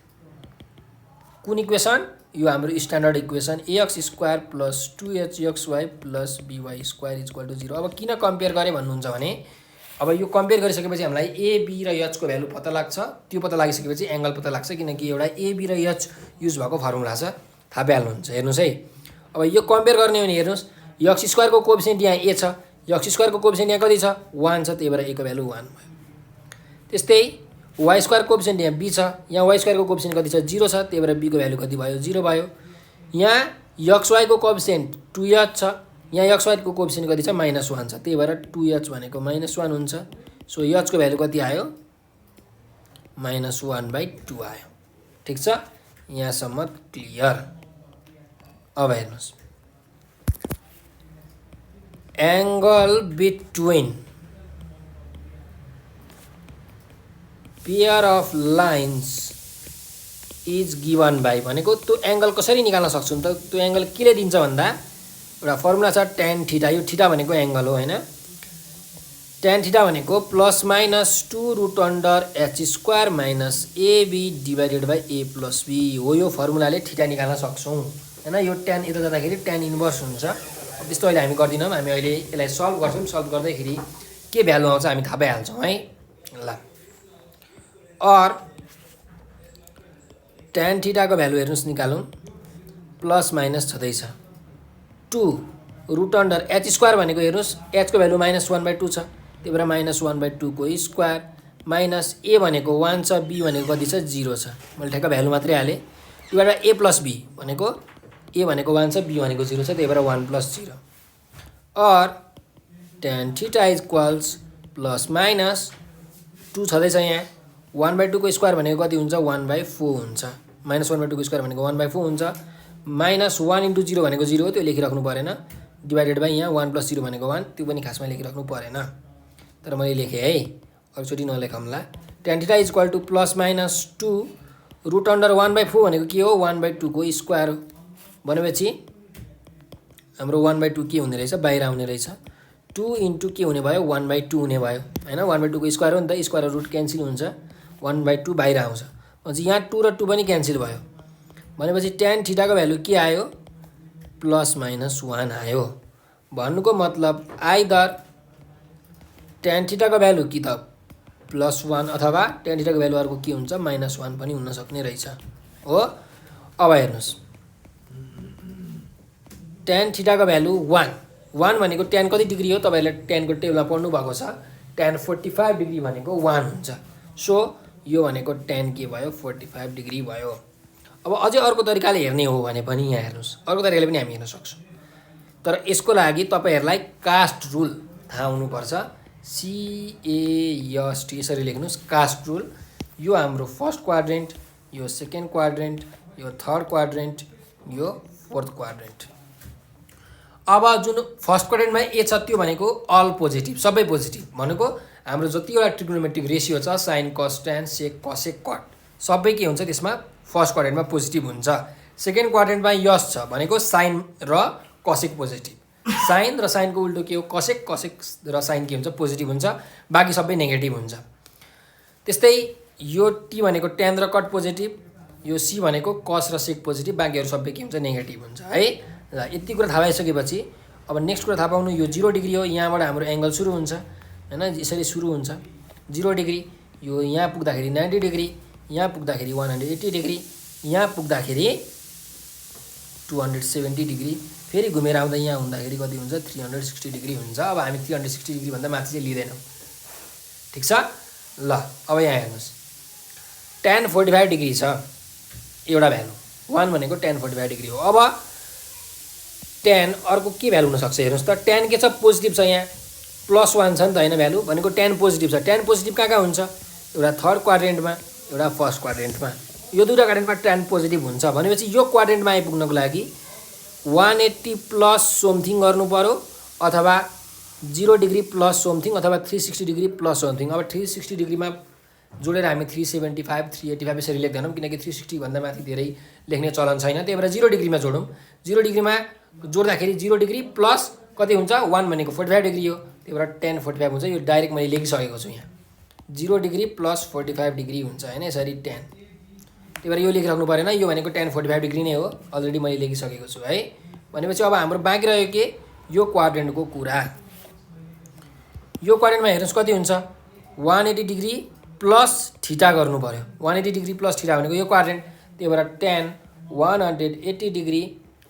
कुन इक्वेसन यो हाम्रो standard equation ax square plus 2hxy plus by square equal to 0। अब किन कम्पेयर गरेँ भन्नुहुन्छ भने अब यो कम्पेयर गरिसकेपछि हामीलाई ए बी र एच को भ्यालु पत्ता लाग्छ। त्यो पत्ता लागिसकेपछि एङ्गल पत्ता लाग्छ, किनकि एउटा ए बी र एच युज भएको फर्मुला छ, थाहा पाइहाल्नुहुन्छ। हेर्नुहोस् है, अब यो कम्पेयर गर्ने हो भने हेर्नुहोस्, एक्स स्क्वायरको कोएफिसिएन्ट यहाँ ए छ, एक्स स्क्वायरको कोएफिसिएन्ट यहाँ कति छ 1 छ, त्यही भएर ए को भ्यालु 1 भयो। त्यस्तै वाई स्क्वायर कोएफिसिएन्ट यहाँ बी छ, यहाँ वाई स्क्वायरको कोएफिसिएन्ट कति छ 0 छ, त्यही भएर बी को भ्यालु कति भयो 0 भयो। यहाँ एक्स वाई को कोएफिसिएन्ट 2h छ, यहाँ एक्स वाई को कोएफिसिएन्ट कति छ -1 छ, त्यही भएर 2h भनेको -1 हुन्छ। सो h को भ्यालु कति आयो -1/2 आयो। ठिक छ, यहाँसम्म क्लियर। अब हेर्नुहोस्, angle between pair of lines is given by भनेको त्यो एङ्गल कसरी निकाल्न सक्छौँ त? त्यो एङ्गल केले दिन्छ भन्दा एउटा फर्मुला छ tan थीटा। यो थीटा भनेको एङ्गल हो हैन। tan थीटा भनेको +-2√h² minus AB divided by a plus b हो। यो फर्मुलाले थीटा निकाल्न सक्छौँ हैन। यो tan यता जाँदाखेरि tan इन्भर्स हुन्छ। त्यस्तो अहिले हामी गर्दिनौँ, हामी अहिले यसलाई सल्भ गर्छौँ। सल्भ गर्दाखेरि के भ्यालु आउँछ हामी थाहा पाइहाल्छौँ है। ल, और tan थीटा को भ्यालु हेर्नुहोस् निकालौँ, प्लस माइनस छँदैछ 2√h² भनेको हेर्नुहोस् h को भ्यालु -1/2 छ, त्यही भएर -1/2 को स्क्वायर माइनस a भनेको 1 छ, b भनेको कति छ 0 छ। मैले ठ्याक्क भ्यालु मात्रै हालेँ। त्योबाट a प्लस b भनेको a भनेको 1 छ, b भनेको 0 छ, त्यही भएर 1 + 0 और tan थीटा इक्वल्स +-2 छँदैछ। यहाँ 1/2 को स्क्वायर भनेको कति हुन्छ 1/4 हुन्छ, -1/2 को स्क्वायर भनेको 1/4 हुन्छ, -1 × 0 भनेको 0 हो, त्यो लेखिराख्नु परेन, डिभाइडेड बाई यहाँ 1 + 0 भनेको 1, त्यो पनि खासमा लेखिराख्नु परेन, तर मैले लेखेँ है, अरूचोटि नलेखौँला। tan थीटा इक्वल टु +-2 √1/4 भनेको के हो 1/2 को स्क्वायर हो। भनेपछि हाम्रो 1/2 के हुने रहेछ बाहिर आउने रहेछ, 2 × के हुने भयो 1/2 हुने भयो हैन। 1/2 को स्क्वायर हो नि त, स्क्वायर रुट क्यान्सल हुन्छ, 1/2 बाहिर आउँछ। भनेपछि यहाँ 2 र 2 पनि क्यान्सल भयो। भनेपछि tan थीटा को भ्यालु के आयो +-1 आयो। भन्नुको मतलब आइदर tan थीटा को भ्यालु कि त +1 अथवा tan थीटा को भ्यालु अर्को के हुन्छ -1 पनि हुन सक्ने रहेछ हो। अब हेर्नुहोस्, tan थीटा को भ्यालु 1 भनेको tan कति डिग्री हो तपाईहरुले tan को टेबलमा पढ्नु भएको छ। tan 45 डिग्री भनेको 1 हुन्छ। सो यो भनेको tan के भयो 45 डिग्री भयो। अब अझै अर्को तरिकाले हेर्ने हो भने पनि यहाँ हेर्नुस्, अर्को तरिकाले पनि हामी हेर्न सक्छौँ, तर यसको लागि तपाईहरुलाई कास्ट रुल थाहा हुनुपर्छ। CAST यसरी लेख्नुस्, कास्ट रुल। यो हाम्रो फर्स्ट क्वाड्रेन्ट, यो सेकेन्ड क्वाड्रेन्ट, यो थर्ड क्वाड्रेन्ट, यो फोर्थ क्वाड्रेन्ट। अब जुन फर्स्ट क्वाड्रेन्टमा ए छ त्यो भनेको अल पोजिटिभ, सबै पोजिटिभ भनेको हाम्रो जतिवटा ट्रिग्नोमेट्रिक रेसियो छ साइन कस ट्यान सेक कसेक कट सबै के हुन्छ त्यसमा फर्स्ट क्वाड्रेन्टमा पोजिटिभ हुन्छ। सेकेन्ड क्वाड्रेन्टमा यस छ भनेको साइन र कसेक पोजिटिभ, साइन र साइनको उल्टो के हो कसेक, कसेक र साइन के हुन्छ पोजिटिभ हुन्छ, बाँकी सबै नेगेटिभ हुन्छ। त्यस्तै यो टी भनेको ट्यान र कट पोजिटिभ, यो सी भनेको कस र सेक पोजिटिभ, बाँकीहरू सबै के हुन्छ नेगेटिभ हुन्छ है। ल यति कुरा थाहा भइसकेपछि अब नेक्स्ट कुरा थाहा पाउनु, यो 0 डिग्री हो, यहाँबाट हाम्रो एङ्गल सुरु हुन्छ हैन, यसरी सुरु हुन्छ 0 डिग्री, यो यहाँ पुग्दाखेरि 90 डिग्री, यहाँ पुग्दाखेरि 180 डिग्री, यहाँ पुग्दाखेरि 270 डिग्री, फेरि घुमेर आउँदा यहाँ हुँदाखेरि कति हुन्छ 360 डिग्री हुन्छ। अब हामी 360 डिग्री भन्दा माथि चाहिँ लिँदैनौँ, ठिक छ। ल अब यहाँ हेर्नुहोस्, tan 45 डिग्री छ एउटा भ्यालु, 1 भनेको tan 45 डिग्री हो। अब tan अर्को के भ्यालु हुनसक्छ हेर्नुहोस् त, tan के छ पोजिटिभ छ, यहाँ +1 छ नि त होइन भ्यालु भनेको tan पोजिटिभ छ। tan पोजिटिभ कहाँ हुन्छ, एउटा थर्ड क्वाड्रेन्टमा एउटा फर्स्ट क्वाड्रेन्टमा, यो दुईवटा क्वाड्रेन्टमा tan पोजिटिभ हुन्छ। भनेपछि यो क्वाड्रेन्टमा आइपुग्नको लागि 180 प्लस समथिङ गर्नु पर्यो, अथवा 0 डिग्री प्लस समथिङ, अथवा 360 डिग्री प्लस समथिङ। अब 360 डिग्रीमा जोडेर हामी 375 385 यसरी लेख्दैनौँ, किनकि 360 भन्दा माथि धेरै लेख्ने चलन छैन, त्यही भएर 0 डिग्रीमा जोडौँ। 0 डिग्रीमा जोड्दाखेरि 0 डिग्री प्लस कति हुन्छ 1 भनेको 45 डिग्री हो, त्यही भएर tan 45 हुन्छ। यो डाइरेक्ट मैले लेखिसकेको छु यहाँ, 0 डिग्री प्लस 45 डिग्री हुन्छ हैन, यसरी tan। त्यही भएर यो लेखिराख्नु परेन, यो भनेको tan 45 डिग्री नै हो, अलरेडी मैले लेखिसकेको छु है। भनेपछि अब हाम्रो बाँकी रह्यो के, यो क्वाड्रेन्टको कुरा। यो क्वाड्रेन्टमा हेर्नुहोस् कति हुन्छ, 180 डिग्री प्लस थीटा गर्नु पर्यो। 180 डिग्री प्लस थीटा भनेको यो क्वाड्रेन्ट, त्यही भएर tan 180 डिग्री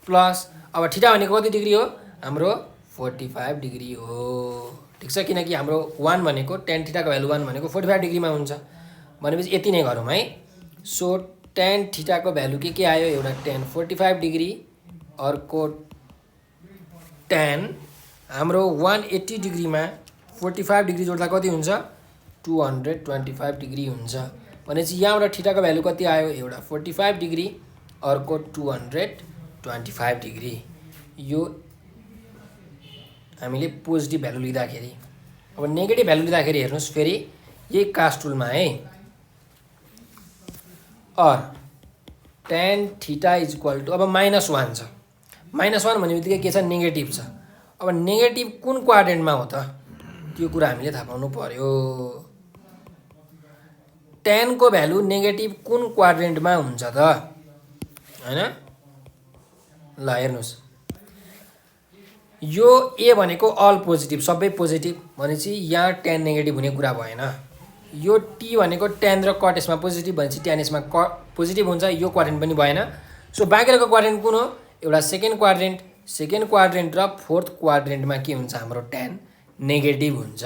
प्लस, अब थीटा भनेको कति डिग्री हो हाम्रो 45 डिग्री हो, ठिक छ। किनकि हाम्रो 1 भनेको tan थीटाको भ्यालु 1 भनेको 45 डिग्रीमा हुन्छ। भनेपछि यति नै गरौँ है। सो tan थीटाको भ्यालु के आयो, एउटा tan 45 डिग्री, अर्को tan हाम्रो 180 डिग्रीमा 45 डिग्री जोड्दा कति हुन्छ 225 डिग्री हुन्छ। भनेपछि यहाँबाट थीटाको भ्यालु कति आयो, एउटा 45 डिग्री, अर्को 225 डिग्री। यो हामीले पोजिटिभ भ्यालु लिँदाखेरि। अब नेगेटिभ भ्यालु लिँदाखेरि हेर्नुहोस् फेरि यही कास्ट टुलमा है, और tan theta is equal to, अब -1 छ, -1 भन्ने बित्तिकै के छ, नेगेटिभ छ। अब नेगेटिभ कुन क्वाड्रेन्टमा हो त, त्यो कुरा हामीले थाहा पाउनु पर्यो। tan को भ्यालु नेगेटिभ कुन क्वाड्रेन्टमा हुन्छ त हैन। ल हेर्नुहोस्, यो ए भनेको अल पोजिटिभ, सबै पोजिटिभ, भनेपछि यहाँ tan नेगेटिभ हुने कुरा भएन। यो टी भनेको tan र cot यसमा पोजिटिभ, भनेपछि tan यसमा पोजिटिभ हुन्छ, यो क्वाड्रेन्ट पनि भएन। सो बाँकी रहेको क्वाड्रेन्ट कुन हो, एउटा सेकेन्ड क्वाड्रेन्ट र फोर्थ क्वाड्रेन्टमा के हुन्छ हाम्रो tan नेगेटिभ हुन्छ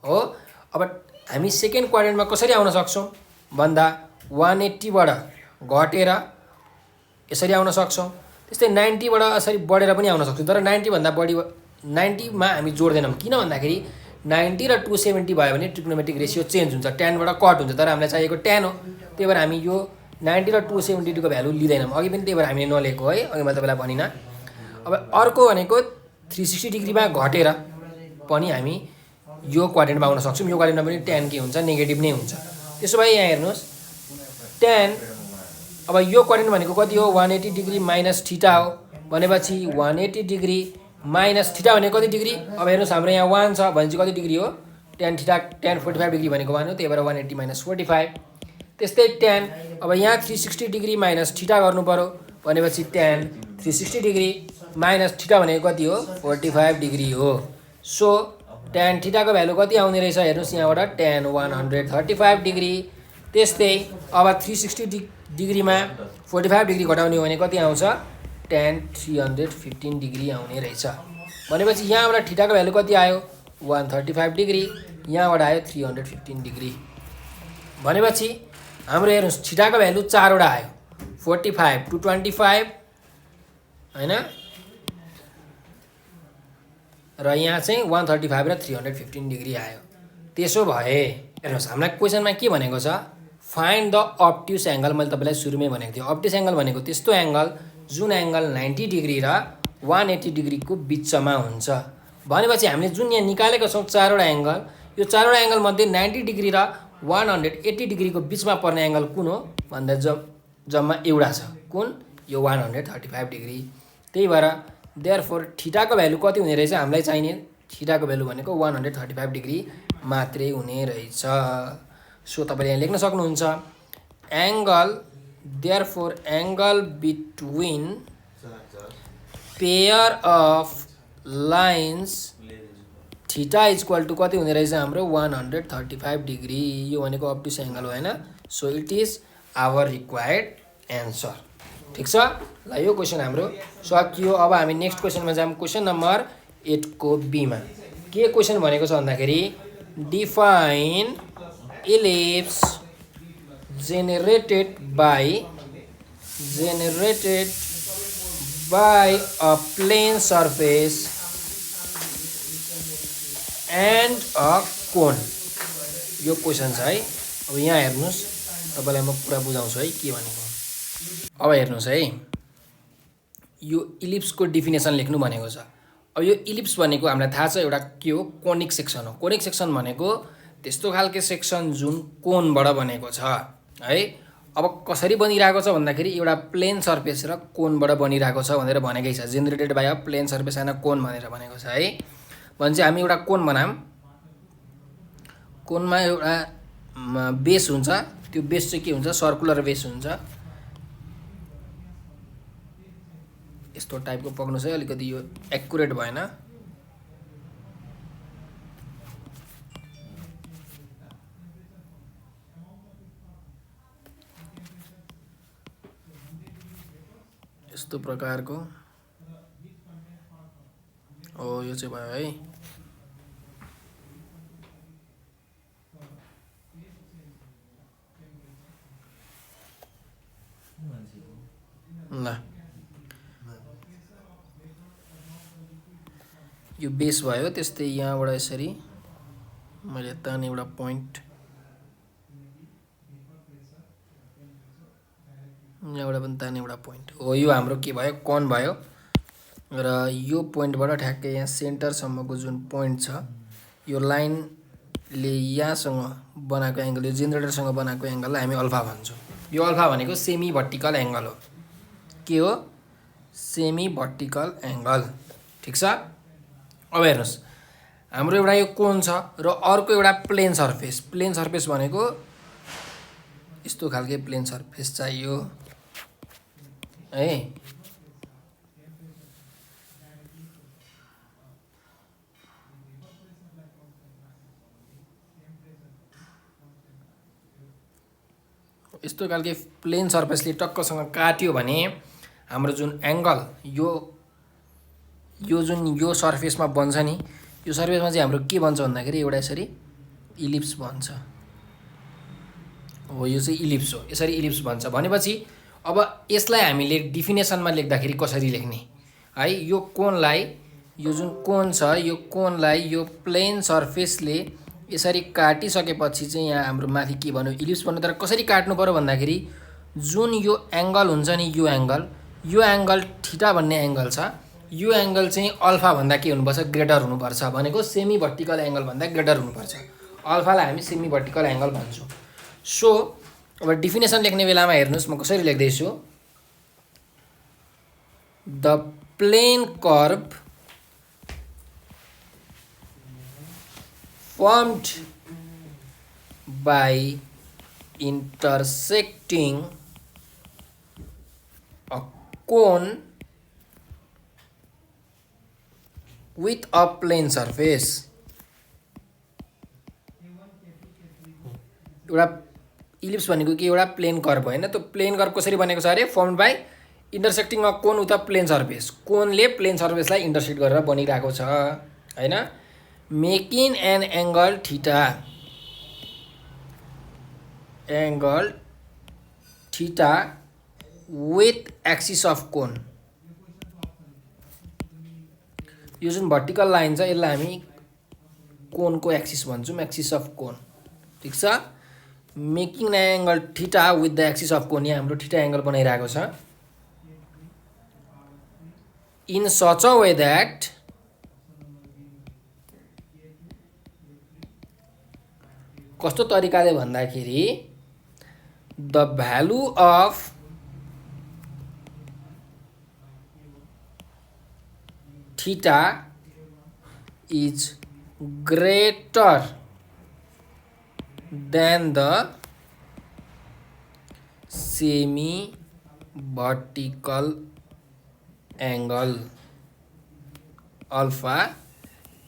हो। अब हामी सेकेन्ड क्वाड्रेन्टमा कसरी आउन सक्छौँ भन्दा 180 बाट घटेर यसरी आउन सक्छौँ, त्यस्तै 90 बाट यसरी बढेर पनि आउन सक्छौँ। तर 90 भन्दा बढी 90 मा हामी जोड्दैनौँ, किन भन्दाखेरि 90 र 270 भयो भने ट्रिग्नोमेट्रिक रेसियो चेन्ज हुन्छ, tan बाट कट हुन्छ, तर हामीलाई चाहिएको tan हो। त्यही भएर हामी यो 90 र 272 को भ्यालु लिँदैनौँ, अघि पनि त्यही भएर हामीले नलिएको है, अघि मैले तपाईँलाई भनिनँ। अब अर्को भनेको 360 डिग्रीमा घटेर पनि हामी यो क्वाड्रेन्टमा आउन सक्छौँ। यो क्वाड्रेन्टमा पनि tan के हुन्छ, नेगेटिभ नै हुन्छ। त्यसो भए यहाँ हेर्नुहोस् tan, अब यो क्वाड्रेन्ट भनेको कति हो, 180 डिग्री माइनस थीटा हो, भनेपछि 180 डिग्री माइनस थीटा भनेको कति डिग्री, अब हेर्नुहोस् हाम्रो यहाँ 1 छ भनेपछि कति डिग्री हो, tan थीटा, tan 45 डिग्री भनेको 1 हो, त्यही भएर 180 माइनस 45। त्यस्तै tan, अब यहाँ 360 डिग्री माइनस थीटा गर्नु पर्यो, भनेपछि tan 360 डिग्री माइनस थीटा भनेको कति हो, 45 डिग्री हो। सो tan थीटाको भ्यालु कति आउने रहेछ हेर्नुहोस्, यहाँबाट tan 135 डिग्री। त्यस्तै अब 360 डिग्रीमा 45 डिग्री घटाउने हो भने कति आउँछ, tan 315 डिग्री आउने रहेछ। भनेपछि यहाँबाट थीटाको भ्यालु कति आयो, 135 डिग्री, यहाँबाट आयो 315 डिग्री। भनेपछि हाम्रो हेर्नुहोस् थीटाको भ्यालु 4 वटा आयो, 45, 225 हैन, र यहाँ चाहिँ 135 र 315 डिग्री आयो। त्यसो भए हेर्नुहोस् हामीलाई क्वेसनमा के भनेको छ, फाइन्ड द अब्ट्युस एङ्गल। मैले तपाईँलाई सुरुमै भनेको थिएँ, अब्ट्युस एङ्गल भनेको त्यस्तो एङ्गल जुन एङ्गल 90 डिग्री र 180 डिग्रीको बिचमा हुन्छ। भनेपछि हामीले जुन यहाँ निकालेको छौँ 4 वटा एङ्गल, यो 4 वटा एङ्गल मध्ये 90 डिग्री र 180 डिग्रीको बिचमा पर्ने एङ्गल कुन हो भन्दा जम्मा एउटा छ, कुन, यो 135 डिग्री। त्यही भएर देयरफोर थीटाको भ्यालु कति हुने रहेछ, हामीलाई चाहिने थीटाको भ्यालु भनेको 135 डिग्री मात्रै हुने रहेछ। सो तपाईँले यहाँ लेख्न सक्नुहुन्छ, angle, therefore angle between pair of lines theta is equal to कति हुने रहेछ हाम्रो 135 डिग्री। यो भनेको अब्ट्युस एङ्गल हो हैन। So it is our required answer. ठिक छ, ल यो क्वेसन हाम्रो सकियो। अब हामी नेक्स्ट क्वेसनमा जाऊँ, क्वेसन नम्बर 8 को बी मा के क्वेसन भनेको छ भन्दाखेरि, define ellipse generated by a plane surface and a cone. यो क्वेसन छ है। अब यहाँ हेर्नुहोस्, तपाईँलाई म पुरा बुझाउँछु है के भनेको। अब हेर्नुहोस् है, यो इलिप्सको डिफिनेसन लेख्नु भनेको छ। अब यो इलिप्स भनेको हामीलाई थाहा छ एउटा के हो, कोनिक सेक्सन हो। कोनिक सेक्सन भनेको त्यस्तो खालको सेक्सन जुन कोनबाट बनेको छ है। अब कसरी बनिरहेको छ भन्दाखेरि एउटा प्लेन सर्फेस र कोनबाट बनिरहेको छ भनेर भनेकै छ, generated by a plane surface and a cone भनेर भनेको छ है। भने चाहिँ हामी एउटा कोन बनाऊँ, कोनमा एउटा बेस हुन्छ, त्यो बेस चाहिँ के हुन्छ, सर्कुलर बेस हुन्छ। यस्तो टाइपको पक्नुहोस् है, अलिकति यो एक्युरेट भएन। यस्तो प्रकारको हो, यो चाहिँ भयो है। ल यो बेस भयो। त्यस्तै यहाँबाट यसरी मैले ताने एउटा पोइन्ट, यहाँबाट पनि ताने एउटा पोइन्ट हो। यो हाम्रो के भयो, कोन भयो। र यो पोइन्टबाट ठ्याक्कै यहाँ सेन्टरसम्मको जुन पोइन्ट छ, यो लाइनले यहाँसँग बनाएको एङ्गल, यो जेनेरेटरसँग बनाएको एङ्गललाई हामी अल्फा भन्छौँ। यो अल्फा भनेको सेमी भर्टिकल एङ्गल हो। के हो, सेमी भर्टिकल एङ्गल। ठिक छ। अब हेर्नुहोस्, हाम्रो एउटा यो कोन छ र अर्को एउटा प्लेन सर्फेस। प्लेन सर्फेस भनेको यस्तो खालके प्लेन सर्फेस चाहियो है। यस्तो खालके प्लेन सर्फेसले टक्कसँग काट्यो भने हाम्रो जुन एङ्गल यो जुन यो सर्फेसमा बन्छ नि, यो सर्फेसमा चाहिँ हाम्रो के बन्छ भन्दाखेरि एउटा यसरी इलिप्स बन्छ हो। यो चाहिँ इलिप्स हो, यसरी इलिप्स बन्छ। भनेपछि अब यसलाई हामीले डिफिनेसनमा लेख्दाखेरि कसरी लेख्ने है, यो कोनलाई, यो जुन कोन छ, यो कोनलाई यो प्लेन सर्फेसले यसरी काटिसकेपछि चाहिँ यहाँ हाम्रो माथि के भन्यो, इलिप्स भन्नु। तर कसरी काट्नु पर्यो भन्दाखेरि जुन यो एङ्गल हुन्छ नि, यो एङ्गल थीटा भन्ने एङ्गल छ, यो एङ्गल चाहिँ अल्फा भन्दा के हुनुपर्छ, ग्रेटर हुनुपर्छ। भनेको सेमी भर्टिकल एङ्गल भन्दा ग्रेटर हुनुपर्छ। अल्फालाई हामी सेमी भर्टिकल एङ्गल भन्छौँ। सो अब डिफिनेसन लेख्ने बेलामा हेर्नुहोस् म कसरी लेख्दैछु। The plane curve formed by intersecting a cone with a plane surface। एउटा इलिप्स भनेको के, एउटा प्लेन कर्भ होइन। त्यो प्लेन कर्भ कसरी बनेको छ अरे, formed by intersecting a cone with a plane surface. कोनले प्लेन सर्फेसलाई इन्टरसेक्ट गरेर बनिरहेको छ होइन। Making an angle theta, angle theta with axis of cone. यो जुन भर्टिकल लाइन छ यसलाई हामी कोनको एक्सिस भन्छौँ, एक्सिस अफ कोन। ठिक छ। Making an angle theta with the axis of cone, यहाँ हाम्रो थीटा एङ्गल बनाइरहेको छ। In such a way that कस्तो तरिकाले भन्दाखेरि the value of theta is greater than the semi vertical angle alpha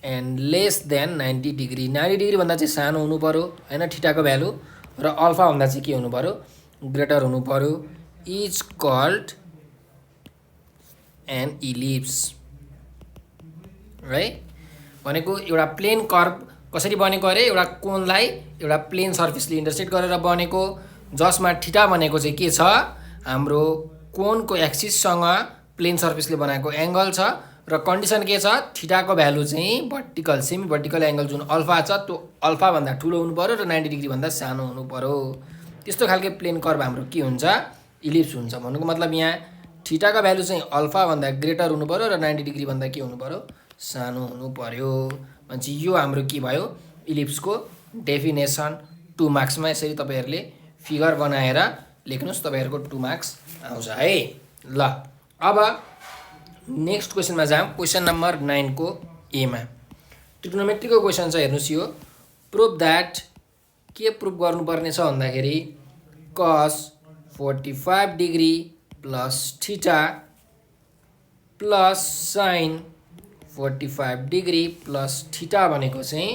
and less than 90 degree. 90 degree भन्दा चाहिँ सानो हुनु पर्यो होइन थीटाको भ्यालु, र अल्फा भन्दा चाहिँ के हुनु पर्यो, ग्रेटर हुनु पर्यो। इज कल्ड एन इलिप्स है। भनेको एउटा प्लेन कर्भ कसरी बनेको अरे, एउटा कोनलाई एउटा प्लेन सर्फेसले इन्टरसेक्ट गरेर बनेको, जसमा थीटा भनेको चाहिँ के छ, हाम्रो कोनको एक्सिससँग प्लेन सर्फेसले बनाएको एङ्गल छ। र कन्डिसन के छ, थीटाको भ्यालु चाहिँ भर्टिकल सेमी भर्टिकल एङ्गल जुन अल्फा छ त्यो अल्फाभन्दा ठुलो हुनु पर्यो र 90 डिग्री भन्दा सानो हुनु पर्यो। त्यस्तो खालके प्लेन कर्भ हाम्रो के हुन्छ, इलिप्स हुन्छ। भन्नुको मतलब यहाँ थीटाको भ्यालु चाहिँ अल्फाभन्दा ग्रेटर हुनु पर्यो र 90 डिग्री भन्दा के हुनु पर्यो, सानो हुनु पर्यो। भनेपछि यो हाम्रो के भयो, इलिप्सको डेफिनेसन। 2 मार्क्समा यसरी तपाईँहरूले फिगर बनाएर लेख्नुहोस्, तपाईँहरूको 2 मार्क्स आउँछ है। ल अब नेक्स्ट क्वेसनमा जाऊँ। क्वेसन नम्बर 9 को ए मा ट्रिग्नोमेट्रीको क्वेसन छ। हेर्नुहोस् यो, प्रुभ द्याट के प्रुफ गर्नुपर्ने छ भन्दाखेरि cos 45 degree plus theta plus sin 45 degree plus theta भनेको चाहिँ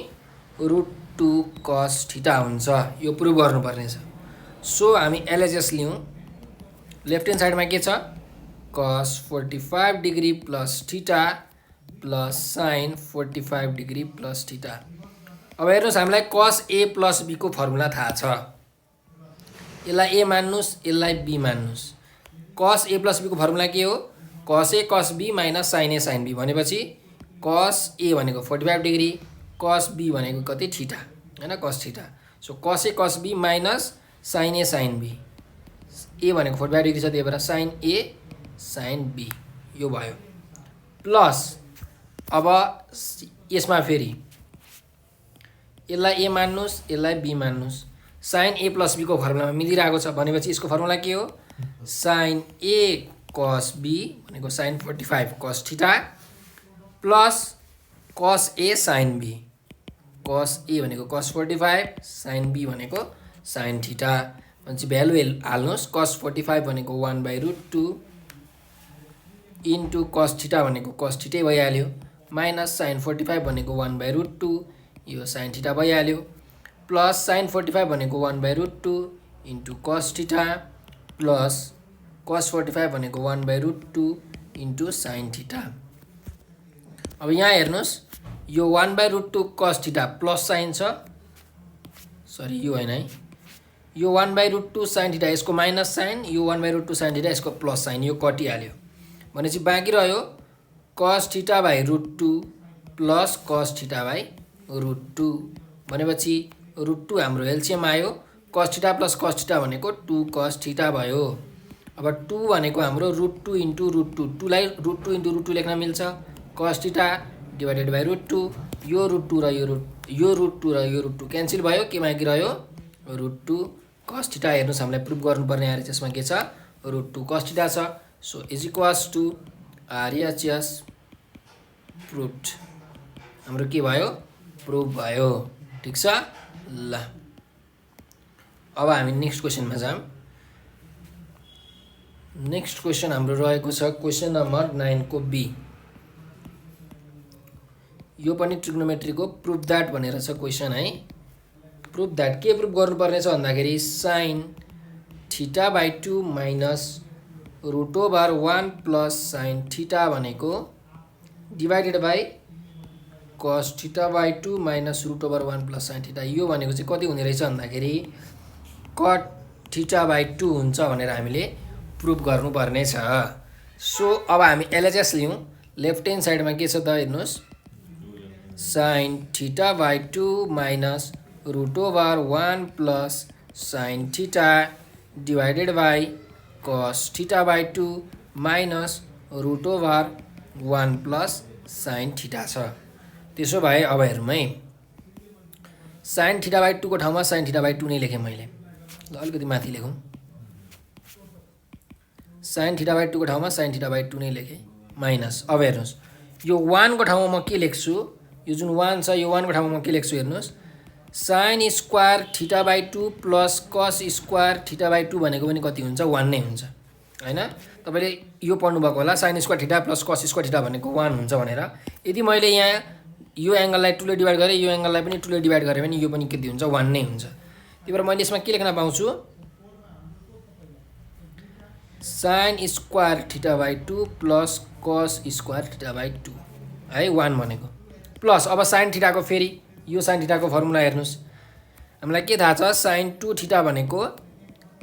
√2 cos थीटा हुन्छ। यो प्रुफ गर्नुपर्ने छ। सो हामी एलएचएस लियौँ। लेफ्ट ह्यान्ड साइडमा के छ cos 45 degree plus theta plus sin 45 degree plus theta. अब हेर्नुहोस् हामीलाई cos a प्लस b को फर्मुला थाहा छ। यसलाई a मान्नुहोस्, यसलाई b मान्नुहोस्। cos a plus b को फर्मुला के हो cos a cos b minus sin a sin b भनेपछि cos a भनेको 45 डिग्री cos b भनेको कति थीटा हैन cos theta. So cos a cos b minus sin a sin b। a भनेको 45 degree छ त्यही भएर sin a sin b यो भयो। प्लस अब यसमा फेरि यसलाई a मान्नुहोस्, यसलाई b मान्नुहोस्। sin a plus b को फर्मुलामा मिलिरहेको छ भनेपछि यसको फर्मुला के हो sin a cos b भनेको sin 45 cos theta plus cos a sin b। cos a भनेको cos 45 sin b भनेको sin थीटा। भनेपछि भ्यालु हाल्नुहोस्। cos 45 भनेको 1/√2 इन्टु cos थीटा भनेको cos थीटै भइहाल्यो माइनस sin 45 भनेको 1/√2 यो sin थीटा भइहाल्यो प्लस sin 45 भनेको 1/√2 into cos theta plus cos 45 भनेको 1/√2 इन्टु sin थीटा। अब यहाँ हेर्नुहोस् यो 1/√2 cos थीटा प्लस साइन छ, सरी यो होइन है, यो 1/√2 sin थीटा यसको माइनस साइन, यो 1/√2 sin थीटा यसको प्लस साइन, यो कटिहाल्यो। भनेपछि बाँकी रह्यो cos theta by √2 plus cos theta by √2 भनेपछि √2 हाम्रो एलसीएम आयो। cos theta plus cos theta भनेको 2 cos थीटा भयो। अब 2 भनेको हाम्रो √2 इन्टु √2, 2 लाई √2 इन्टु √2 लेख्न मिल्छ। cos थीटा डिभाइडेड बाई √2 यो √2 र यो √2 र यो √2 क्यान्सल भयो। के बाँकी रह्यो √2 cos थीटा। हेर्नुहोस् हामीलाई प्रुफ गर्नुपर्ने आएर त्यसमा के छ √2 cos थीटा छ। So is equals to RHS proved. हाम्रो के भयो प्रुफ भयो। ठीक छ ल। अब हामी नेक्स्ट क्वेसनमा जाऊँ। नेक्स्ट क्वेसन हाम्रो रहेको छ क्वेसन नम्बर 9 को बी। यो पनि ट्रिग्नोमेट्रीको प्रुफ दैट भनेर छ क्वेसन है। प्रुफ दैट के प्रुफ गर्नुपर्ने छ भन्दाखेरि sin theta by 2 minus √1 plus sin theta भनेको divided by cos theta by 2 minus √1 plus sin theta. यो भनेको चाहिँ कति हुने रहेछ भन्दाखेरि cot थीटा बाई 2 हुन्छ भनेर हामीले प्रुफ गर्नुपर्ने छ। सो अब हामी एलएचएस लियौँ। लेफ्ट ह्यान्ड साइडमा के छ त हेर्नुहोस् sin theta by 2 minus √1 plus sin theta divided by cos theta by 2 minus √1 plus sin theta छ। त्यसो भए अब हेरौँ है, sin थीटा बाई 2 को ठाउँमा sin थीटा बाई 2 नै लेखेँ मैले। ल अलिकति माथि लेखौँ। sin थीटा बाई 2 को ठाउँमा sin थीटा बाई 2 नै लेखेँ माइनस। अब हेर्नुहोस् यो 1 को ठाउँमा म के लेख्छु, यो जुन 1 छ यो 1 को ठाउँमा म के लेख्छु हेर्नुहोस् sin square theta by 2 plus cos square theta by 2 भनेको पनि कति हुन्छ 1 नै हुन्छ हैन। तपाईले यो पढ्नु भएको होला sin square theta plus cos square theta भनेको 1 हुन्छ भनेर। यदि मैले यहाँ यो एंगललाई 2 ले डिवाइड गरे, यो एंगललाई पनि 2 ले डिवाइड गरे भने यो पनि कति हुन्छ 1 नै हुन्छ। त्यही भएर मैले यसमा के लेख्न पाउँछु sin square theta by 2 plus cos square theta by 2 है 1 भनेको प्लस। अब sin थीटा को फेरि यो sin थीटा को फर्मुला हेर्नुस् हामीलाई के थाहा छ sin 2 थीटा भनेको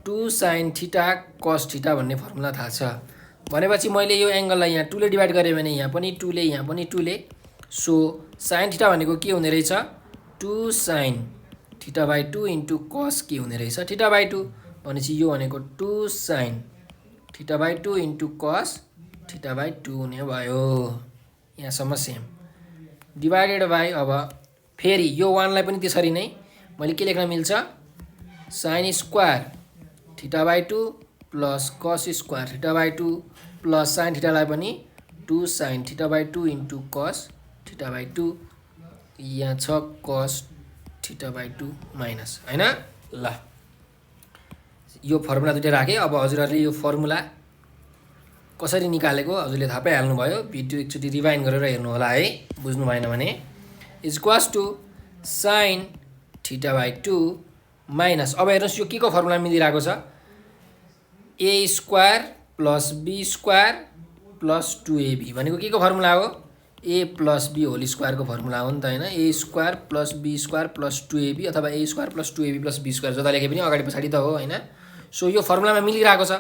2 sin थीटा cos थीटा भन्ने फर्मुला थाहा छ। भनेपछि मैले यो एंगललाई यहाँ 2 ले डिवाइड गरे भने यहाँ पनि 2 ले यहाँ पनि 2 ले। सो sin थीटा भनेको के हुने रहेछ 2 sin theta by 2 into cos के हुने रहेछ थीटा बाई 2 भनेपछि यो भनेको 2 sin theta by 2 into cos theta by 2 हुने भयो। यहाँसम्म सेम डिवाइडेड बाई अब फेरि यो 1 लाई पनि त्यसरी नै मैले के लेख्न मिल्छ sin square theta by 2 plus cos square theta by 2 plus sin theta lie पनि 2 sin theta by 2 into cos theta by 2। यहाँ छ cos θ/2 माइनस हैन। ल यो फर्मुला दुईटा राखेँ। अब हजुरहरूले यो फर्मुला कसरी निकालेको हजुरले थाहा पाइहाल्नुभयो। भिडियो एकचोटि रिवाइन्ड गरेर हेर्नु होला है, बुझ्नु भएन भने। इक्वल्स टु sin θ/2 माइनस, अब हेर्नुहोस् यो के को फर्मुला मिलिरहेको छ, a² + b² + 2ab भनेको के को फर्मुला हो, a + b होल स्क्वायर को फर्मुला हो नि त हैन। a² + b² + 2ab अथवा a² + 2ab + b² जता लेखे पनि अगाडि पछाडि त हो हैन। सो यो फर्मुलामा मिलिरहेको छ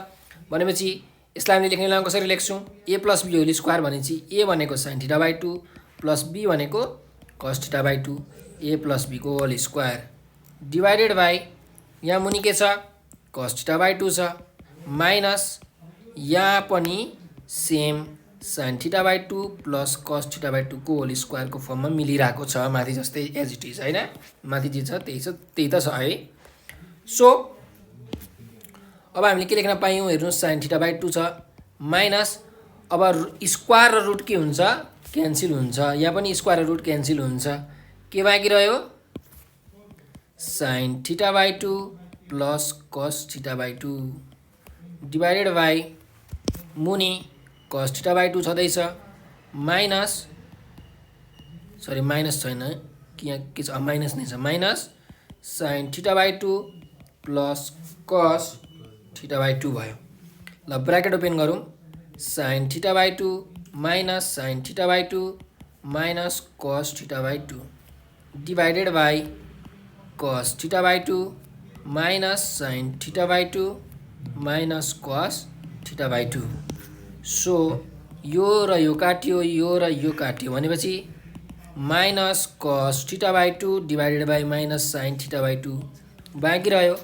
भनेपछि यसलाई हामीले लेख्ने बेलामा कसरी लेख्छौँ, a + b होल स्क्वायर भनेपछि a भनेको sin θ/2 + b भनेको cos θ/2 a + b को होल स्क्वायर डिवाइडेड बाई यहाँ मुनि के छ cos θ/2 छ माइनस यहाँ पनि सेम sin θ/2 + cos θ/2 को होल स्क्वायर को फर्ममा मिलिरहेको छ, माथि जस्तै एज इट इज हैन। माथि जे छ त्यही त छ है। सो अब हामीले के लेख्न पायौँ हेर्नुहोस्, sin θ/2 छ माइनस, अब स्क्वायर र रुट के हुन्छ, क्यान्सल हुन्छ। यहाँ पनि स्क्वायर र रुट क्यान्सल हुन्छ, के बाँकी रह्यो, sin θ/2 + cos θ/2 डिवाइडेड बाई मुनि cos θ/2 छँदैछ माइनस, सरी माइनस छैन कि यहाँ के छ, माइनस नै छ, माइनस sin θ/2 + cos θ/2 भयो। ल ब्र्याकेट ओपन गरौँ, sin θ/2 minus sin θ/2 minus cos θ/2 divided by cos θ/2 minus sin θ/2 minus cos θ/2। So यो र यो काट्यो, यो र यो काट्यो भनेपछि minus cos θ/2 divided by minus sin θ/2 बाँकी रह्यो,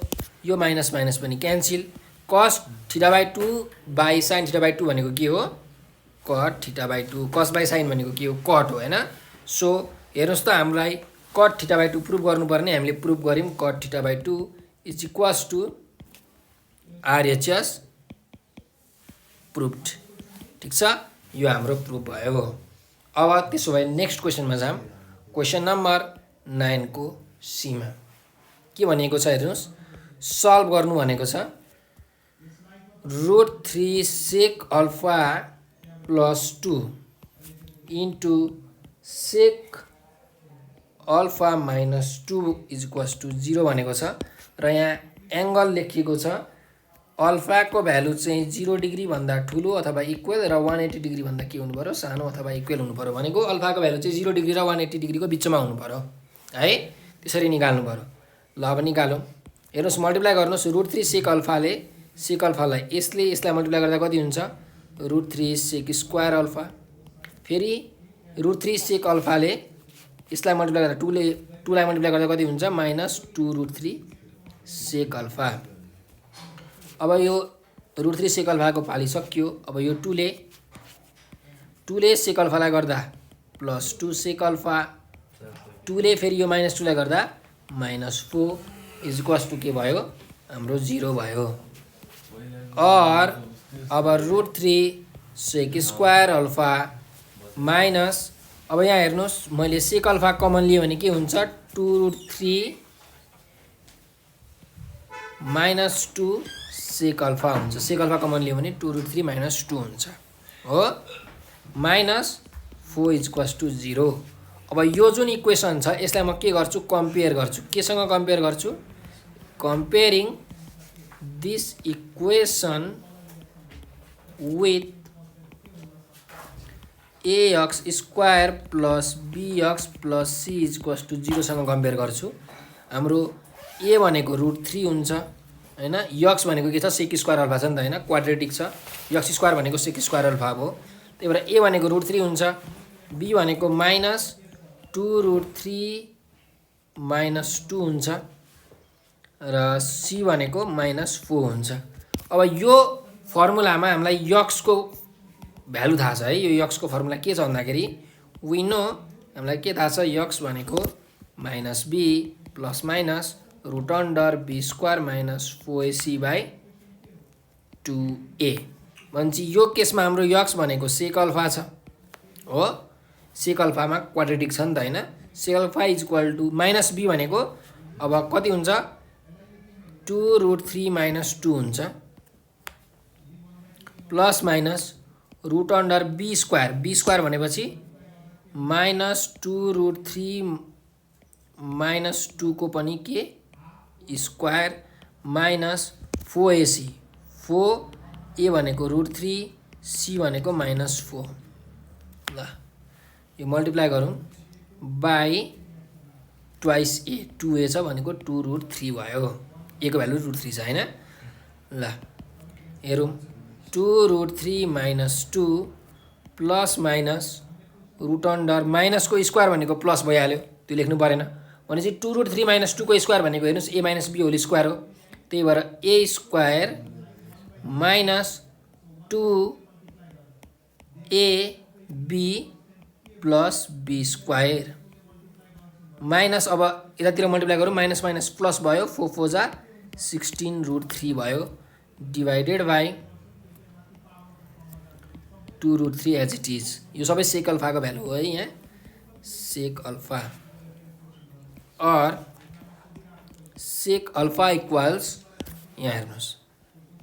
यो माइनस माइनस पनि क्यान्सल। cos θ/2 बाई sin θ/2 भनेको के हो, cot θ/2, cos बाई sin भनेको के हो, cot हो हैन। सो हेर्नुहोस् त हामीलाई cot θ/2 प्रुभ गर्नुपर्ने, हामीले प्रुभ गऱ्यौँ cot θ/2 = RHS प्रुभड। ठिक छ, यो हाम्रो प्रुभ भयो। अब त्यसो भए नेक्स्ट क्वेसनमा जाऊँ। क्वेसन नम्बर 9 को सीमा के भनेको छ हेर्नुहोस्, सल्भ गर्नु भनेको छ √3 sec alpha + 2 into sec alpha - 2 = 0 भनेको छ र यहाँ एङ्गल लेखिएको छ अल्फा को भ्यालु चाहिँ 0 डिग्री भन्दा ठुलो अथवा इक्वल र 180 डिग्री भन्दा के हुनु पर्यो, सानो अथवा इक्वल हुनु पर्यो। भनेको अल्फा को भ्यालु चाहिँ 0 डिग्री र 180 डिग्री को बिचमा हुनु पर्यो है, त्यसरी निकाल्नु पर्यो। ल अब निकालौँ, हेर्नुहोस् मल्टिप्लाई गर्नुहोस्, √3 sec अल्फाले sec अल्फालाई यसलाई मल्टिप्लाई गर्दा कति हुन्छ, √3 sec² अल्फा, फेरि √3 sec अल्फाले यसलाई मल्टिप्लाई गर्दा 2 लाई मल्टिप्लाई गर्दा कति हुन्छ, -2√3 sec अल्फा। अब यो √3 sec अल्फा को पाली सक्यो। अब यो 2 ले sec अल्फालाई गर्दा +2 sec अल्फा, 2 ले फेरि यो -2 लाई गर्दा -4 = के भयो, हाम्रो 0 भयो। और अब √3 sec² अल्फा माइनस, अब यहाँ हेर्नुहोस् मैले sec अल्फा कमन लिएँ भने के हुन्छ, 2√3 - 2 sec अल्फा हुन्छ। sec अल्फा कमन लियो भने 2√3 - 2 हुन्छ हो, -4 = 0। अब यो जुन इक्वेसन छ यसलाई म के गर्छु, कम्पेयर गर्छु, केसँग कम्पेयर गर्छु, comparing this equation with ax² + bx + c = 0 सँग कम्पेयर गर्छु। हाम्रो a भनेको √3 हुन्छ हैन, x भनेको के छ, sec² अल्फा छ नि त हैन, क्वाड्रेटिक छ, x² भनेको sec² अल्फा हो, त्यही भएर a भनेको √3 हुन्छ, b भनेको -2√3 - 2 हुन्छ र c भनेको -4 हुन्छ। अब यो फर्मुलामा हामीलाई x को भ्यालु थाहा छ है, यो x को फर्मुला के छ भन्दाखेरि वी नो, हामीलाई के थाहा छ, x भनेको -b ± √(b² - 4ac/2a भन्छ। यो केसमा हाम्रो x भनेको sec अल्फा छ हो, sec अल्फामा क्वाड्रेटिक छ नि त हैन, sec alpha is equal to minus B भनेको अब कति हुन्छ 2√3 माइनस 2 हुन्छ plus minus root under B square भनेपछि माइनस 2√3 माइनस 2 को पनि के स्क्वायर माइनस 4ac 4a भनेको √3 c भनेको माइनस 4 ल यो मल्टिप्लाई गरौँ बाई ट्वाइस ए 2a छ भनेको 2√3 भयो a को भ्यालु √3 छ हैन ल हेरौँ 2√3 minus 2 plus minus root under माइनसको स्क्वायर भनेको प्लस भइहाल्यो त्यो लेख्नु परेन भनेपछि 2√3 माइनस 2 को स्क्वायर भनेको हेर्नुहोस् a minus b whole square हो त्यही भएर a square minus 2ab plus b square minus अब यतातिर मल्टिप्लाई गरौँ माइनस माइनस प्लस भयो 4 4 जा 16√3 भयो divided by 2√3 as it is यो सबै सेक अल्फाको भ्यालु हो है यहाँ सेक अल्फा और सेक अल्फा इक्वल्स यहाँ हेर्नुहोस्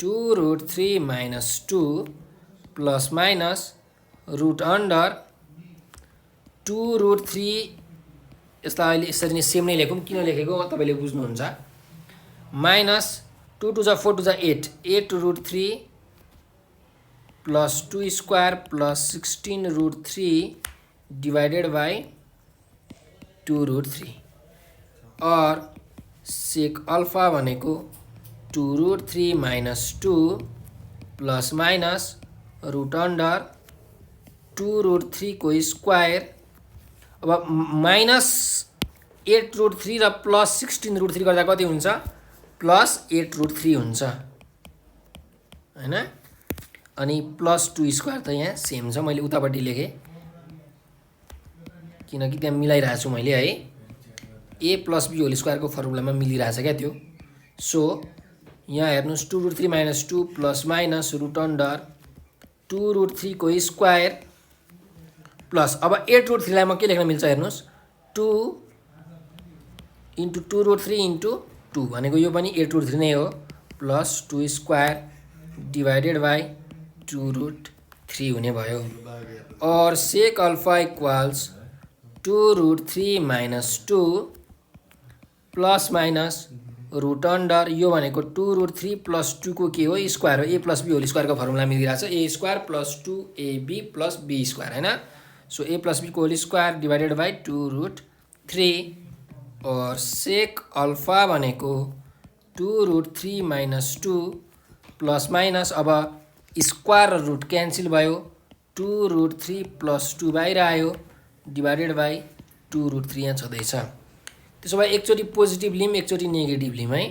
2√3 minus 2 plus minus root under 2√3 यसलाई अहिले यसरी नै सेम नै लेखौँ किन लेखेको तपाईँले बुझ्नुहुन्छ माइनस 2 2 जा 4 2 जा 8 8√3 plus 2 square plus 16√3 divided by 2√3 और सेक अल्फा भनेको 2√3 minus 2 plus minus root under 2√3 को स्क्वायर अब माइनस 8√3 र प्लस 16√3 गर्दा कति हुन्छ प्लस 8√3 हुन्छ हैन अनि प्लस 2 स्क्वायर त यहाँ सेम छ मैले उतापट्टि लेखेँ किनकि त्यहाँ मिलाइरहेको छु मैले है a प्लस b होल स्क्वायरको फर्मुलामा मिलिरहेछ क्या त्यो सो यहाँ हेर्नुहोस् 2√3 minus 2 plus minus root under 2√3 को स्क्वायर प्लस अब 8√3 लाई म के लेख्न मिल्छ हेर्नुहोस् 2 इन्टु 2√3 इन्टु 2 भनेको यो पनि 8√3 नै हो प्लस 2 स्क्वायर डिवाइडेड बाई 2√3 हुने भयो और sec alpha equals 2√3 minus 2 plus minus root under यो भनेको 2√3 प्लस 2 को के हो स्क्वायर हो a प्लस b होल स्क्वायरको फर्मुला मिलिरहेछ a square plus 2ab plus b square हैन सो a प्लस b को होल स्क्वायर डिवाइडेड बाई 2√3 और सेक अल्फा भनेको 2√3 माइनस 2 प्लस माइनस अब स्क्वायर र रुट क्यान्सल भयो 2√3 प्लस 2 बाहिर आयो डिवाइडेड बाई 2√3 यहाँ छँदैछ त्यसो भए एकचोटि पोजिटिभ लिम एकचोटि नेगेटिभ लिम है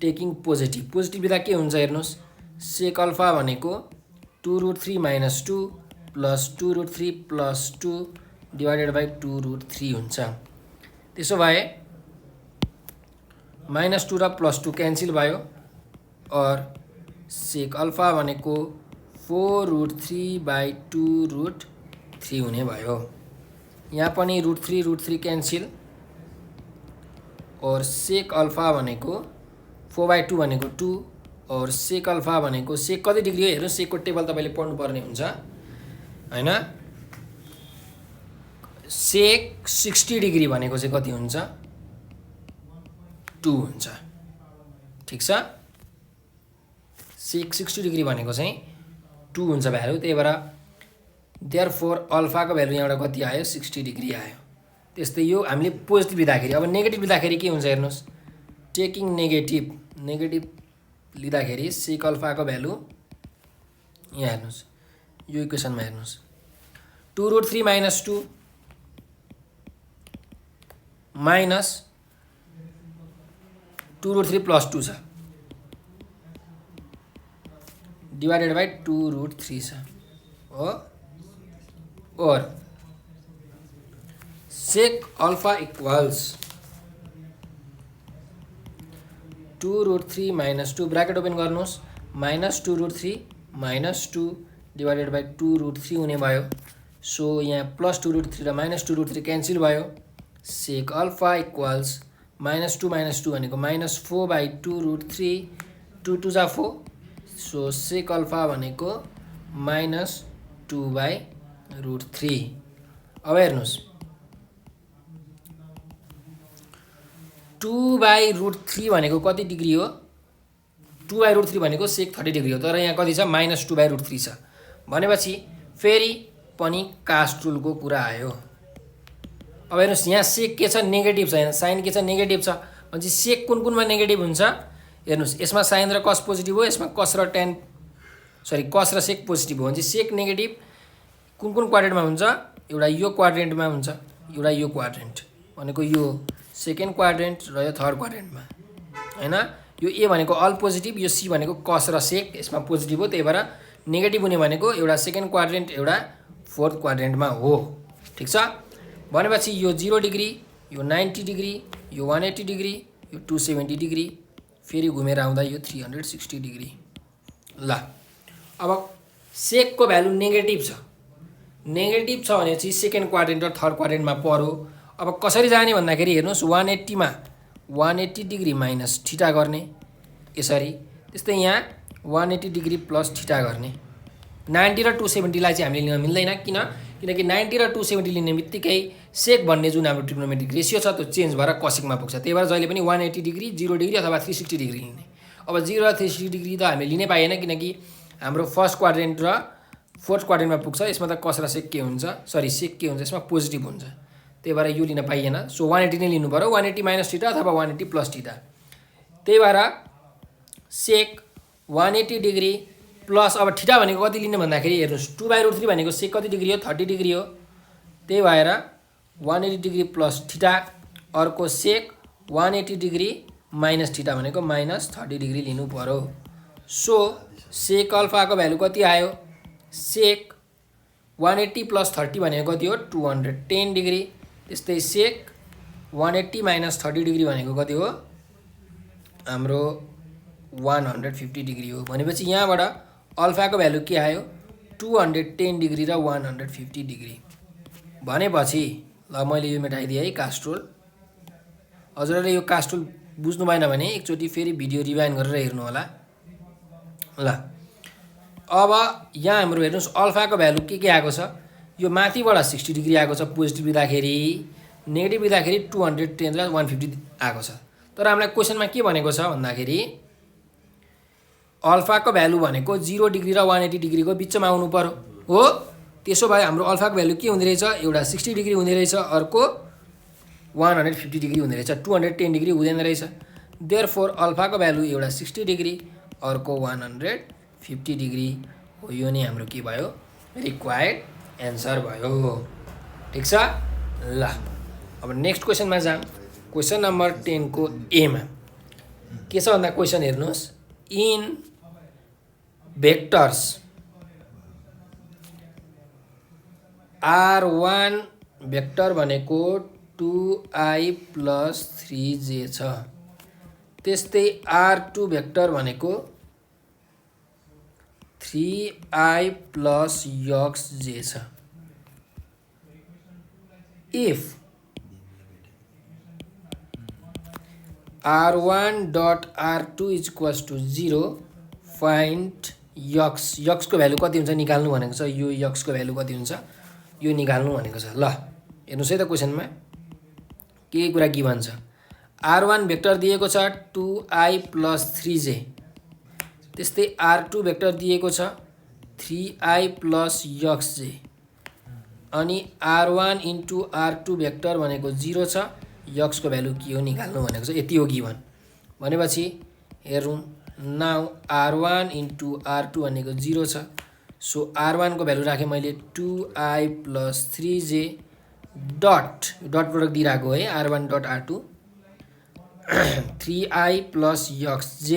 टेकिङ पोजिटिभ लिँदा के हुन्छ हेर्नुहोस् सेक अल्फा भनेको 2√3 minus 2 plus 2√3 plus 2 divided by 2√3 हुन्छ त्यसो भए माइनस 2 र प्लस 2 क्यान्सल भयो और सेक अल्फा भनेको 4√3 बाई 2√3 हुने भयो यहाँ पनि √3 क्यान्सल और सेक अल्फा भनेको 4/2 भनेको 2 और सेक अल्फा भनेको सेक कति डिग्री हो हेर्नु सेकको टेबल तपाईले पढ्नु पर्ने हुन्छ हैन सेक 60 डिग्री भनेको चाहिँ कति हुन्छ 2 हुन्छ ठीक छ सेक 60 डिग्री भनेको चाहिँ 2 हुन्छ भ्यालु त्यही भएर देयरफोर अल्फाको भ्यालु यहाँबाट कति आयो 60 डिग्री आयो त्यस्तै यो हामीले पोजिटिभ लिँदाखेरि अब नेगेटिभ लिँदाखेरि के हुन्छ हेर्नुहोस् टेकिङ नेगेटिभ लिँदाखेरि सेक अल्फाको भ्यालु यहाँ हेर्नुहोस् यो इक्वेसनमा हेर्नुहोस् 2√3 माइनस 2 माइनस 2√3 प्लस 2 छ डिवाइडेड बाई 2√3 छ हो और sec alpha equals 2√3 minus 2 bracket open गर्नुहोस् माइनस 2√3 माइनस 2 डिवाइडेड बाई 2√3 हुने भयो सो यहाँ प्लस 2√3 र माइनस 2√3 क्यान्सल भयो सेक अल्फा इक्वल्स -2 -2 भनेको -4/2√3 2 2 जा 4 सो सेक अल्फा भनेको -2/√3 अब हेर्नुहोस् 2/√3 भनेको कति डिग्री हो 2/√3 भनेको सेक 30 डिग्री हो तर यहाँ कति छ -2/√3 छ भनेपछि फेरि पनि कास्ट रुलको कुरा आयो अब हेर्नुहोस् यहाँ सेक के छ नेगेटिभ छ यहाँ साइन के छ नेगेटिभ छ भनेपछि सेक कुन कुनमा नेगेटिभ हुन्छ हेर्नुहोस् यसमा साइन र कस पोजिटिभ हो यसमा कस र कस र सेक पोजिटिभ हो भने सेक नेगेटिभ कुन कुन क्वाड्रेन्टमा हुन्छ एउटा यो क्वाड्रेन्टमा हुन्छ एउटा यो क्वाड्रेन्ट भनेको यो सेकेन्ड क्वाड्रेन्ट र यो थर्ड क्वाड्रेन्टमा हैन यो ए भनेको अल पोजिटिभ यो सी भनेको कस र सेक यसमा पोजिटिभ हो त्यही भएर नेगेटिभ हुने भनेको एउटा सेकेन्ड क्वाड्रेन्ट एउटा फोर्थ क्वाड्रेन्टमा हो ठीक छ भनेपछि यो 0 डिग्री यो 90 डिग्री यो 180 डिग्री यो 270 डिग्री फेरि घुमेर आउँदा यो 360 डिग्री ल अब सेकको भ्यालु नेगेटिभ छ भनेपछि सेकेन्ड क्वाड्रेन्ट र थर्ड क्वाड्रेन्टमा पर्यो अब कसरी जाने भन्दाखेरि हेर्नुहोस् 180 मा 180 डिग्री माइनस थीटा गर्ने यसरी त्यस्तै यहाँ 180 डिग्री प्लस थीटा गर्ने 90 र 270 लाई चाहिँ हामीले लिन मिल्दैन किनकि 90 र 270 लिने बित्तिकै सेक भन्ने जुन हाम्रो ट्रिग्नोमेट्रिक रेसियो छ त्यो चेन्ज भएर कसिकमा पुग्छ त्यही भएर जहिले पनि 180 डिग्री 0 डिग्री अथवा 360 डिग्री लिने अब 0 र 360 डिग्री त हामीले लिनै पाएन किनकि हाम्रो फर्स्ट क्वाड्रेन्ट र फोर्थ क्वाड्रेन्टमा पुग्छ यसमा त कस र सेक के हुन्छ सेक के हुन्छ यसमा पोजिटिभ हुन्छ त्यही भएर यो लिन पाइएन सो 180 नै लिनु पर्यो 180 माइनस थीटा अथवा 180 प्लस थीटा त्यही भएर सेक 180 डिग्री प्लस अब थीटा भनेको कति लिने भन्दाखेरि हेर्नुहोस् 2/√3 भनेको सेक कति डिग्री हो 30 डिग्री हो त्यही भएर 180 डिग्री प्लस थीटा अर्को सेक 180 डिग्री माइनस थीटा भनेको -30 डिग्री लिनु पर्यो सो सेक अल्फाको भ्यालु कति आयो सेक 180 प्लस 30 भनेको कति हो 210 डिग्री त्यस्तै सेक 180 माइनस 30 डिग्री भनेको कति हो हाम्रो 150 डिग्री हो भनेपछि यहाँबाट अल्फाको भ्यालु के आयो 210 डिग्री र 150 डिग्री भनेपछि ल मैले यो मेटाइदिएँ है कास्ट रुल हजुरहरूले यो कास्ट रुल बुझ्नु भएन भने एकचोटि फेरि भिडियो रिवाइन्ड गरेर हेर्नु होला ल अब यहाँ हाम्रो हेर्नुहोस् अल्फाको भ्यालु के आएको छ यो माथिबाट 60 डिग्री आएको छ पोजिटिभ लिँदाखेरि नेगेटिभ लिँदाखेरि 210 र 150 आएको छ तर हामीलाई क्वेसनमा के भनेको छ भन्दाखेरि अल्फाको भ्यालु भनेको 0 डिग्री र 180 डिग्रीको बिचमा आउनु पर्यो हो त्यसो भए हाम्रो अल्फाको भ्यालु के हुँदै रहेछ एउटा 60 डिग्री हुँदै रहेछ अर्को 150 डिग्री हुँदै रहेछ 210 डिग्री हुँदैन रहेछ देयरफोर अल्फाको भ्यालु एउटा 60 डिग्री अर्को 150 डिग्री हो यो नै हाम्रो के भयो रिक्वायर्ड एन्सर भयो ठीक छ ल अब नेक्स्ट क्वेसनमा जाम क्वेसन नम्बर 10 को ए मा के छ भन्दा क्वेसन हेर्नुहोस् इन भेक्टर्स R1 भेक्टर भनेको 2i + 3j छ त्यस्तै R2 भेक्टर भनेको 3i + xj छ if r1.r2 = 0 find x को भ्यालु कति हुन्छ निकाल्नु भनेको छ यो x को भ्यालु कति हुन्छ यो निकाल्नु भनेको छ ल हेर्नुस् है त क्वेसनमा के कुरा गिभन छ r1 भेक्टर दिएको छ 2i + 3j त्यस्तै r2 भेक्टर दिएको छ 3i + xj अनि r1 * r2 भेक्टर भनेको 0 छ x को भ्यालु के हो निकाल्नु भनेको छ यति हो गिभन भनेपछि हेरौँ नाउ r1 * r2 भनेको 0 छ सो r1 को भ्यालु राखेँ मैले 2i + 3j डट प्रोडक्ट दिइरहेको है r1.r2 3i + xj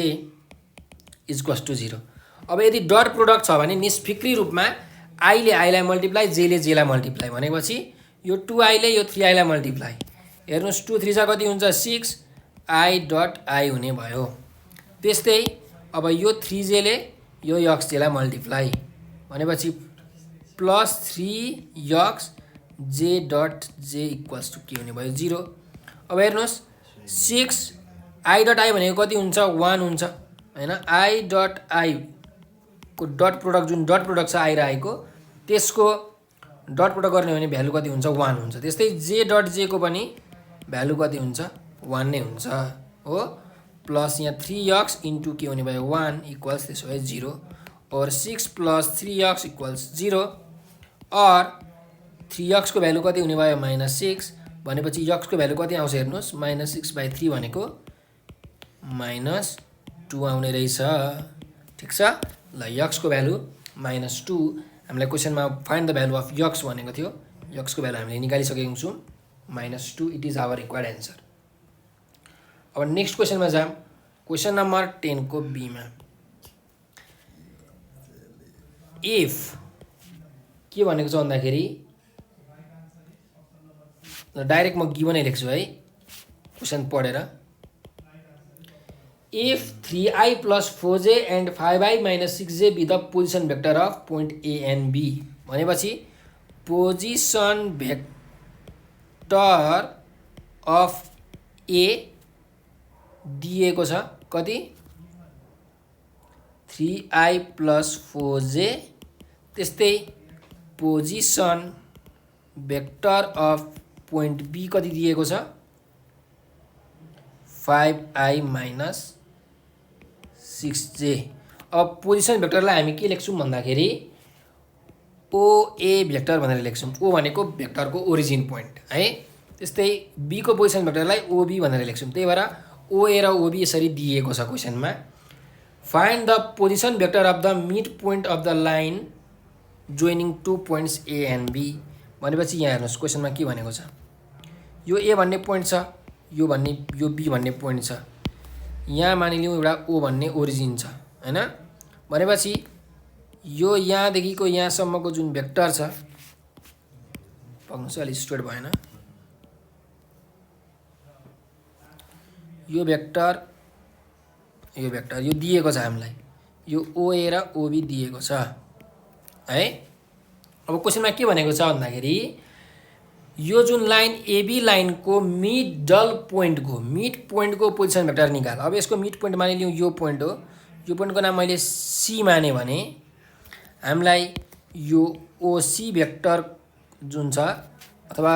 = 0 अब यदि डट प्रोडक्ट छ भने निष्फिक्री रूपमा i ले i लाई मल्टिप्लाई j ले j लाई मल्टिप्लाई भनेपछि यो 2i ले यो 3i लाई मल्टिप्लाई हेर्नुस् 2 3 कति हुन्छ 6 i.i हुने भयो त्यस्तै अब यो 3j ले यो xj लाई मल्टिप्लाई भनेपछि +3x जे डट जे इक्वल्स टु के हुने भयो 0। अब हेर्नुहोस् 6 आई डट आई भनेको कति हुन्छ 1 हुन्छ हैन। आई डट आई को डट प्रोडक्ट जुन डट प्रोडक्ट छ आई र आई को त्यसको डट प्रोडक्ट गर्ने हो भने भ्यालु कति हुन्छ 1 हुन्छ। त्यस्तै जे डट जे को पनि भ्यालु कति हुन्छ 1 नै हुन्छ हो। प्लस यहाँ 3x इन्टु के हुने भयो 1 इक्वल्स त्यसो भए 0 और 6 प्लस 3x इक्वल्स 0 और 3x को भ्यालु कति हुने भयो -6 भनेपछि x को भ्यालु कति आउँछ हेर्नुहोस् -6/3 भनेको -2 आउने रहेछ। ठिक छ ल x को भ्यालु -2 हामीलाई क्वेसनमा find the value of x भनेको थियो। x को भ्यालु हामीले निकालिसकेका छौँ -2 it is our required answer. अब नेक्स्ट क्वेसनमा जाम। क्वेसन नम्बर 10 को बी मा इफ के भनेको छ भन्दाखेरि डाइरेक्ट म गिभनै लेख्छु है क्वेसन पढेर। If 3i plus 4j and 5i minus 6j be the position vector of point A and B भनेपछि पोजिसन भेक्टर अफ A दिएको छ कति 3i plus 4j त्यस्तै position vector of point B कति दिएको छ 5i minus 6j। अब position भेक्टरलाई हामी के लेख्छौँ भन्दाखेरि ओए भेक्टर भनेर लेख्छौँ। ओ भनेको भेक्टरको ओरिजिन पोइन्ट है। त्यस्तै बी को पोजिसन भेक्टरलाई ओबी भनेर लेख्छौँ। त्यही भएर ओए र ओबी यसरी दिएको छ क्वेसनमा। Find the position vector of the mid point of the line joining two points A and B भनेपछि यहाँ हेर्नुहोस् क्वेसनमा के भनेको छ। यो ए भन्ने पोइन्ट छ यो बी भन्ने पोइन्ट छ। यहाँ मानिलिउँ एउटा ओ भन्ने ओरिजिन छ हैन। भनेपछि यो यहाँदेखिको यहाँसम्मको जुन भेक्टर छ पक्नुहोस् अलि स्ट्रेट भएन। यो भेक्टर यो दिएको छ हामीलाई। यो ओए र ओबी दिएको छ है। अब क्वेसनमा के भनेको छ भन्दाखेरि यो जुन लाइन एबी लाइन को मिडल पोइन्ट को पोजिसन भेक्टर निकाल। अब यसको मिड पोइन्ट मानिलिउँ यो पोइन्ट हो। यो पोइन्टको नाम मैले सी माने भने हामीलाई यो ओसी भेक्टर जुन छ अथवा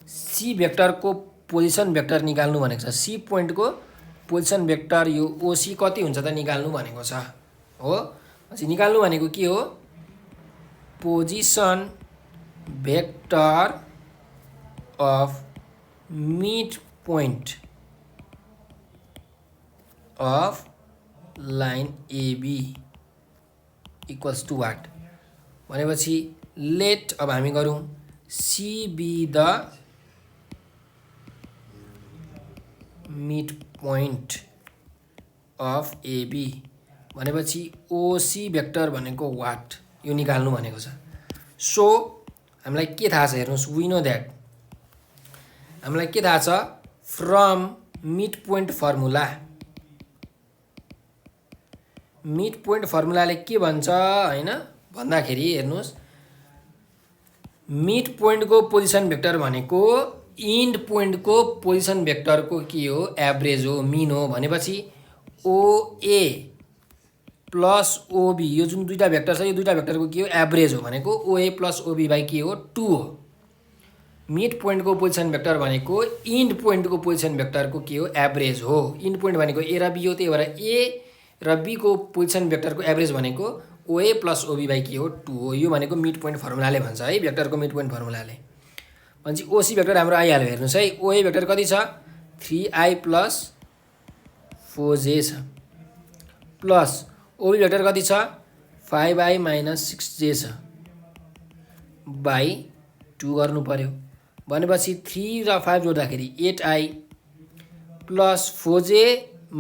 सी भेक्टर को पोजिसन भेक्टर निकाल्नु भनेको छ। सी पोइन्ट को पोजिसन भेक्टर यो ओसी कति हुन्छ त निकाल्नु भनेको छ हो। पछि निकाल्नु भनेको के हो position vector of midpoint of line AB equals to what भनेपछि let अब हामी गरौँ C be the midpoint of AB भनेपछि OC भेक्टर भनेको what यो निकाल्नु भनेको छ। सो हामीलाई के थाहा छ हेर्नुहोस् we know that हामीलाई के थाहा छ from mid point formula. Mid point फर्मुलाले के भन्छ हैन भन्दाखेरि हेर्नुहोस् मिड पोइन्ट को पोजिसन भेक्टर भनेको इन्ड पोइन्ट को पोजिसन भेक्टर को के हो एभरेज हो मिन हो। भनेपछि ओए प्लस ओबी यो जुन दुईटा भेक्टर छ यो दुईटा भेक्टरको के हो एभरेज हो भनेको ओए प्लस ओबी बाई के हो 2 हो। मिड पोइन्ट को पोजिसन भेक्टर भनेको इन्ड पोइन्ट को पोजिसन भेक्टर को के हो एभरेज हो। इन्ड पोइन्ट भनेको ए र बी हो। त्यही भएर ए र बी को पोजिसन भेक्टर को एभरेज भनेको ओए प्लस ओबी बाई के हो 2 हो। यो भनेको मिड पोइन्ट फर्मुलाले भन्छ है भेक्टर को मिड पोइन्ट फर्मुलाले। भनेपछि ओसी भेक्टर हाम्रो आइहाल्यो हेर्नुहोस् है। ओए भेक्टर कति छ 3i प्लस 4j छ प्लस ओबी भेक्टर कति छ 5i माइनस 6j छ बाई 2 गर्नु पर्यो। भनेपछि 3 र 5 जोड्दाखेरि 8i plus 4j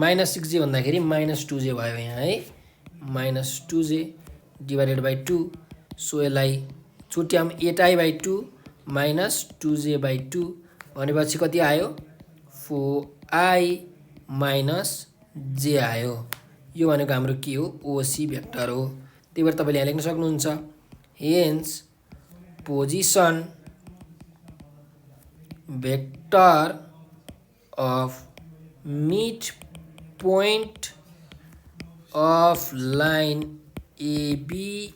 minus 6j भन्दाखेरि -2j भयो यहाँ है। -2j डिभाइडेड बाई 2 सो यसलाई छुट्याम 8i बाई 2 -2j बाई 2 भनेपछि कति आयो 4i माइनस j आयो। यो भनेको हाम्रो के हो ओसी भेक्टर हो। त्यही भएर तपाईँले यहाँ लेख्न सक्नुहुन्छ hence position vector of midpoint of line AB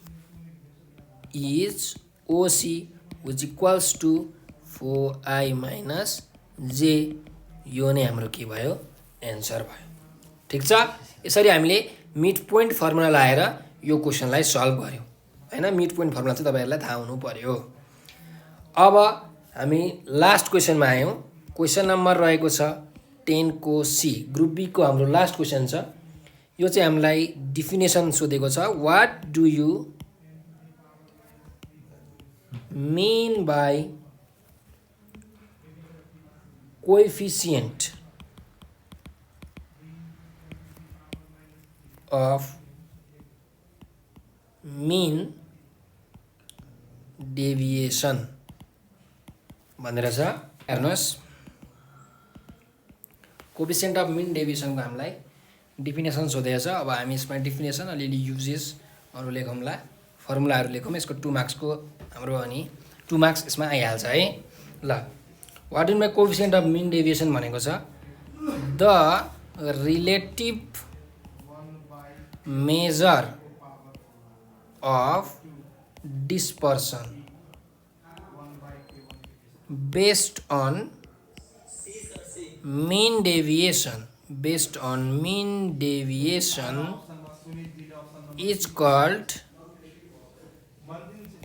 is OC which equals to 4i minus j। यो नै हाम्रो के भयो एन्सर भयो। ठीक छ, यसरी हामीले मिड पोइन्ट फर्मुला लाएर यो क्वेसनलाई सल्भ गर्यौं हैन। मिड पोइन्ट फर्मुला चाहिँ तपाईहरुलाई थाहा हुनु पर्यो। अब हामी लास्ट क्वेसनमा आयौं। क्वेसन नम्बर रहेको छ 10 को सी, ग्रुप बी को हाम्रो लास्ट क्वेसन छ। यो चाहिँ हामीलाई डेफिनेसन सोधेको छ। What do you mean by coefficient of mean deviation भनेर छ। हेर्नुस्, कोएफिसिएन्ट अफ मिन डेभिएसन को हामीलाई डेफिनेसन सोधेको छ। अब हामी यसमा डेफिनेसन अलिअलि युजेसहरु लेखौँला, फर्मुलाहरु लेखौँ। यसको 2 मार्क्स को हाम्रो अनि 2 मार्क्स यसमा आइहाल्छ है। ल, what is my coefficient of mean deviation भनेको छ the relative measure of dispersion based on mean deviation is called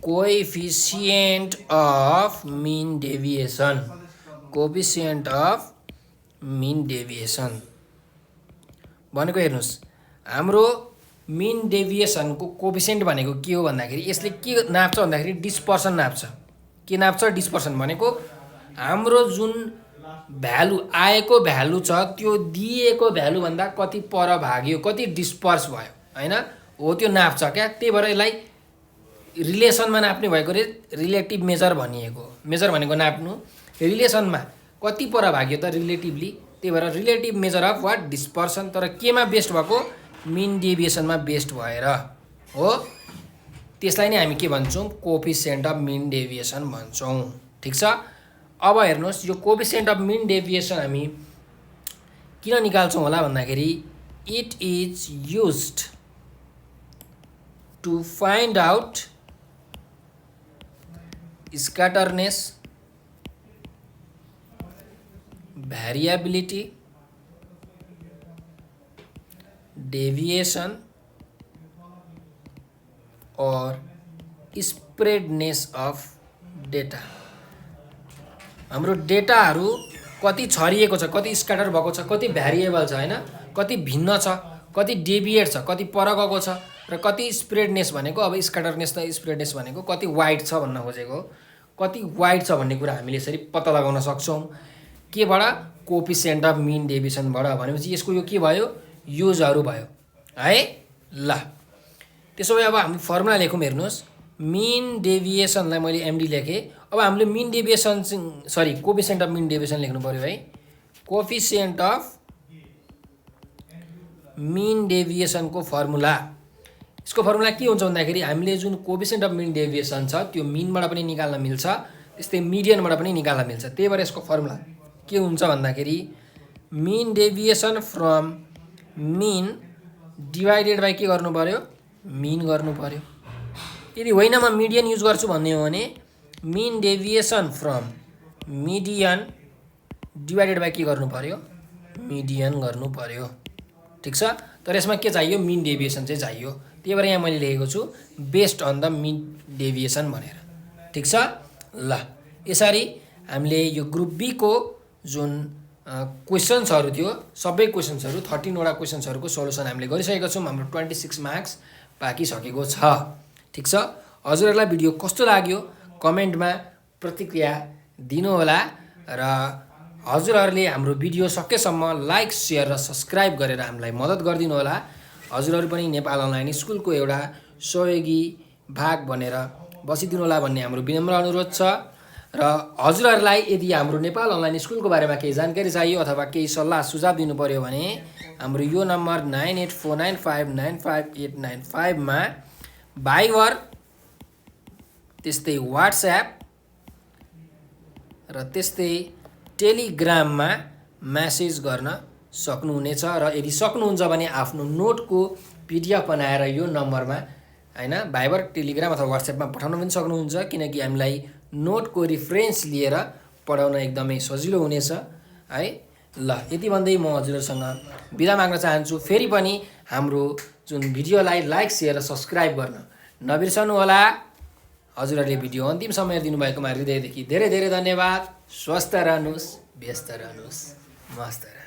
coefficient of mean deviation। coefficient of mean deviation भनेको हेर्नुस्, हाम्रो mean deviation को कोएफिसिएन्ट भनेको के हो भन्दाखेरि यसले के नाप्छ भन्दाखेरि डिस्पर्सन नाप्छ। के नाप्छ? डिस्पर्सन भनेको हाम्रो जुन भ्यालु आएको भ्यालु छ त्यो दिएको भ्यालु भन्दा कति पर भाग्यो, कति डिस्पर्स भयो हैन, हो त्यो नाप्छ क्या। त्यही भएर यसलाई रिलेसनमा नाप्ने भएकोले रिलेटिभ मेजर भनिएको। मेजर भनेको नाप्नु, रिलेसनमा कति पर भाग्यो त रिलेटिभली, त्यही भएर relative measure of what dispersion. तर केमा बेस्ड भएको? मिन डेभिएसनमा बेस्ड भएर हो। त्यसलाई नै हामी के भन्छौं? कोएफिसिएन्ट अफ मिन डेभिएसन भन्छौं। ठीक छ, अब हेर्नुस्, यो कोएफिसिएन्ट अफ मिन डेभिएसन हामी किन निकाल्छौं होला भन्दाखेरि it is used to find out scatterness, variability, deviation और स्प्रेडनेस अफ डेटा। हाम्रो डेटाहरु कति छरिएको छ, कति स्क्याटर भएको छ, कति भेरिएबल छ हैन, कति भिन्न छ, कति डेभिएट छ, कति पर गएको छ र कति स्प्रेडनेस भनेको अब स्क्याटरनेस र स्प्रेडनेस भनेको कति वाइड छ भन्न खोजेको। कति वाइड छ भन्ने कुरा हामीले यसरी पत्ता लगाउन सक्छौं। केबाट? कोएफिसिएन्ट अफ मिन डेभिएसनबाट। भनेपछि यसको यो के भयो? युजहरु भयो है। ल, त्यसो भए अब हामी फर्मुला लेखौँ। हेर्नुस्, मिन डेभिएसनलाई मैले एमडी लेखेँ। अब हामीले mean deviation coefficient of mean deviation लेख्नु पर्यो है। कोएफिसिएन्ट अफ मिन डेभिएसन को फर्मुला, यसको फर्मुला के हुन्छ भन्दाखेरि हामीले जुन कोएफिसिएन्ट अफ मिन डेभिएसन छ त्यो मिनबाट पनि निकाल्न मिल्छ, त्यस्तै मिडियनबाट पनि निकाल्न मिल्छ। त्यही भएर यसको फर्मुला के हुन्छ भन्दाखेरि mean deviation from mean divided by के गर्नु पर्यो? मिन गर्नु पर्यो। यदि होइन म मिडियन युज गर्छु भन्ने हो भने mean deviation from median divided by के गर्नु पर्यो? मिडियन गर्नु पर्यो। ठीक छ, तर यसमा के चाहियो? मिन डेभिएसन चाहिँ चाहियो। त्यही भएर यहाँ मैले लेखेको छु based on the mean deviation भनेर। ठीक छ, ल, यसरी हामीले यो ग्रुप बी को जुन क्वेशन्सहरु थियो सबै क्वेशन्सहरु 13 वटा क्वेशन्सहरुको सोलुसन हामीले गरिसकेका छौं। हाम्रो 26 मार्क्स बाँकी सकेको छ। ठीक छ, हजुरहरुलाई भिडियो कस्तो लाग्यो कमेन्टमा प्रतिक्रिया दिनु होला र हजुरहरुले हाम्रो भिडियो सकेसम्म लाइक, शेयर र सब्स्क्राइब गरेर हामीलाई मद्दत गरिदिनु होला। हजुरहरु पनि नेपाल अनलाइन स्कुलको एउटा सहयोगी भाग बनेर बसिदिनु होला भन्ने हाम्रो विनम्र अनुरोध छ। र हजुरहरुलाई यदि हाम्रो नेपाल अनलाइन स्कुलको बारेमा केही जानकारी चाहियो अथवा केही सल्लाह सुझाव दिनु पर्यो भने हाम्रो यो नम्बर 9849595895 मा भाइबर, त्यस्तै व्हाट्सएप र त्यस्तै टेलिग्राममा म्यासेज गर्न सक्नुहुनेछ र यदि सक्नुहुन्छ भने आफ्नो नोटको पिडिएफ बनाएर यो नम्बरमा हैन भाइबर टेलिग्राम अथवा वाट्सएपमा पठाउन पनि सक्नुहुन्छ किनकि हामीलाई नोटको रिफरेन्स लिएर पढाउन एकदमै सजिलो हुनेछ है। ल यति भन्दै म हजुरहरूसँग बिदा माग्न चाहन्छु। फेरि पनि हाम्रो जुन भिडियोलाई लाइक सेयर र सब्सक्राइब गर्न नबिर्सनु होला। हजुरहरूले भिडियो अन्तिम समय दिनुभएकोमा हृदयदेखि धेरै धेरै धन्यवाद। स्वस्थ रहनुहोस्, व्यस्त रहनुहोस्, मस्त रहनुहोस्।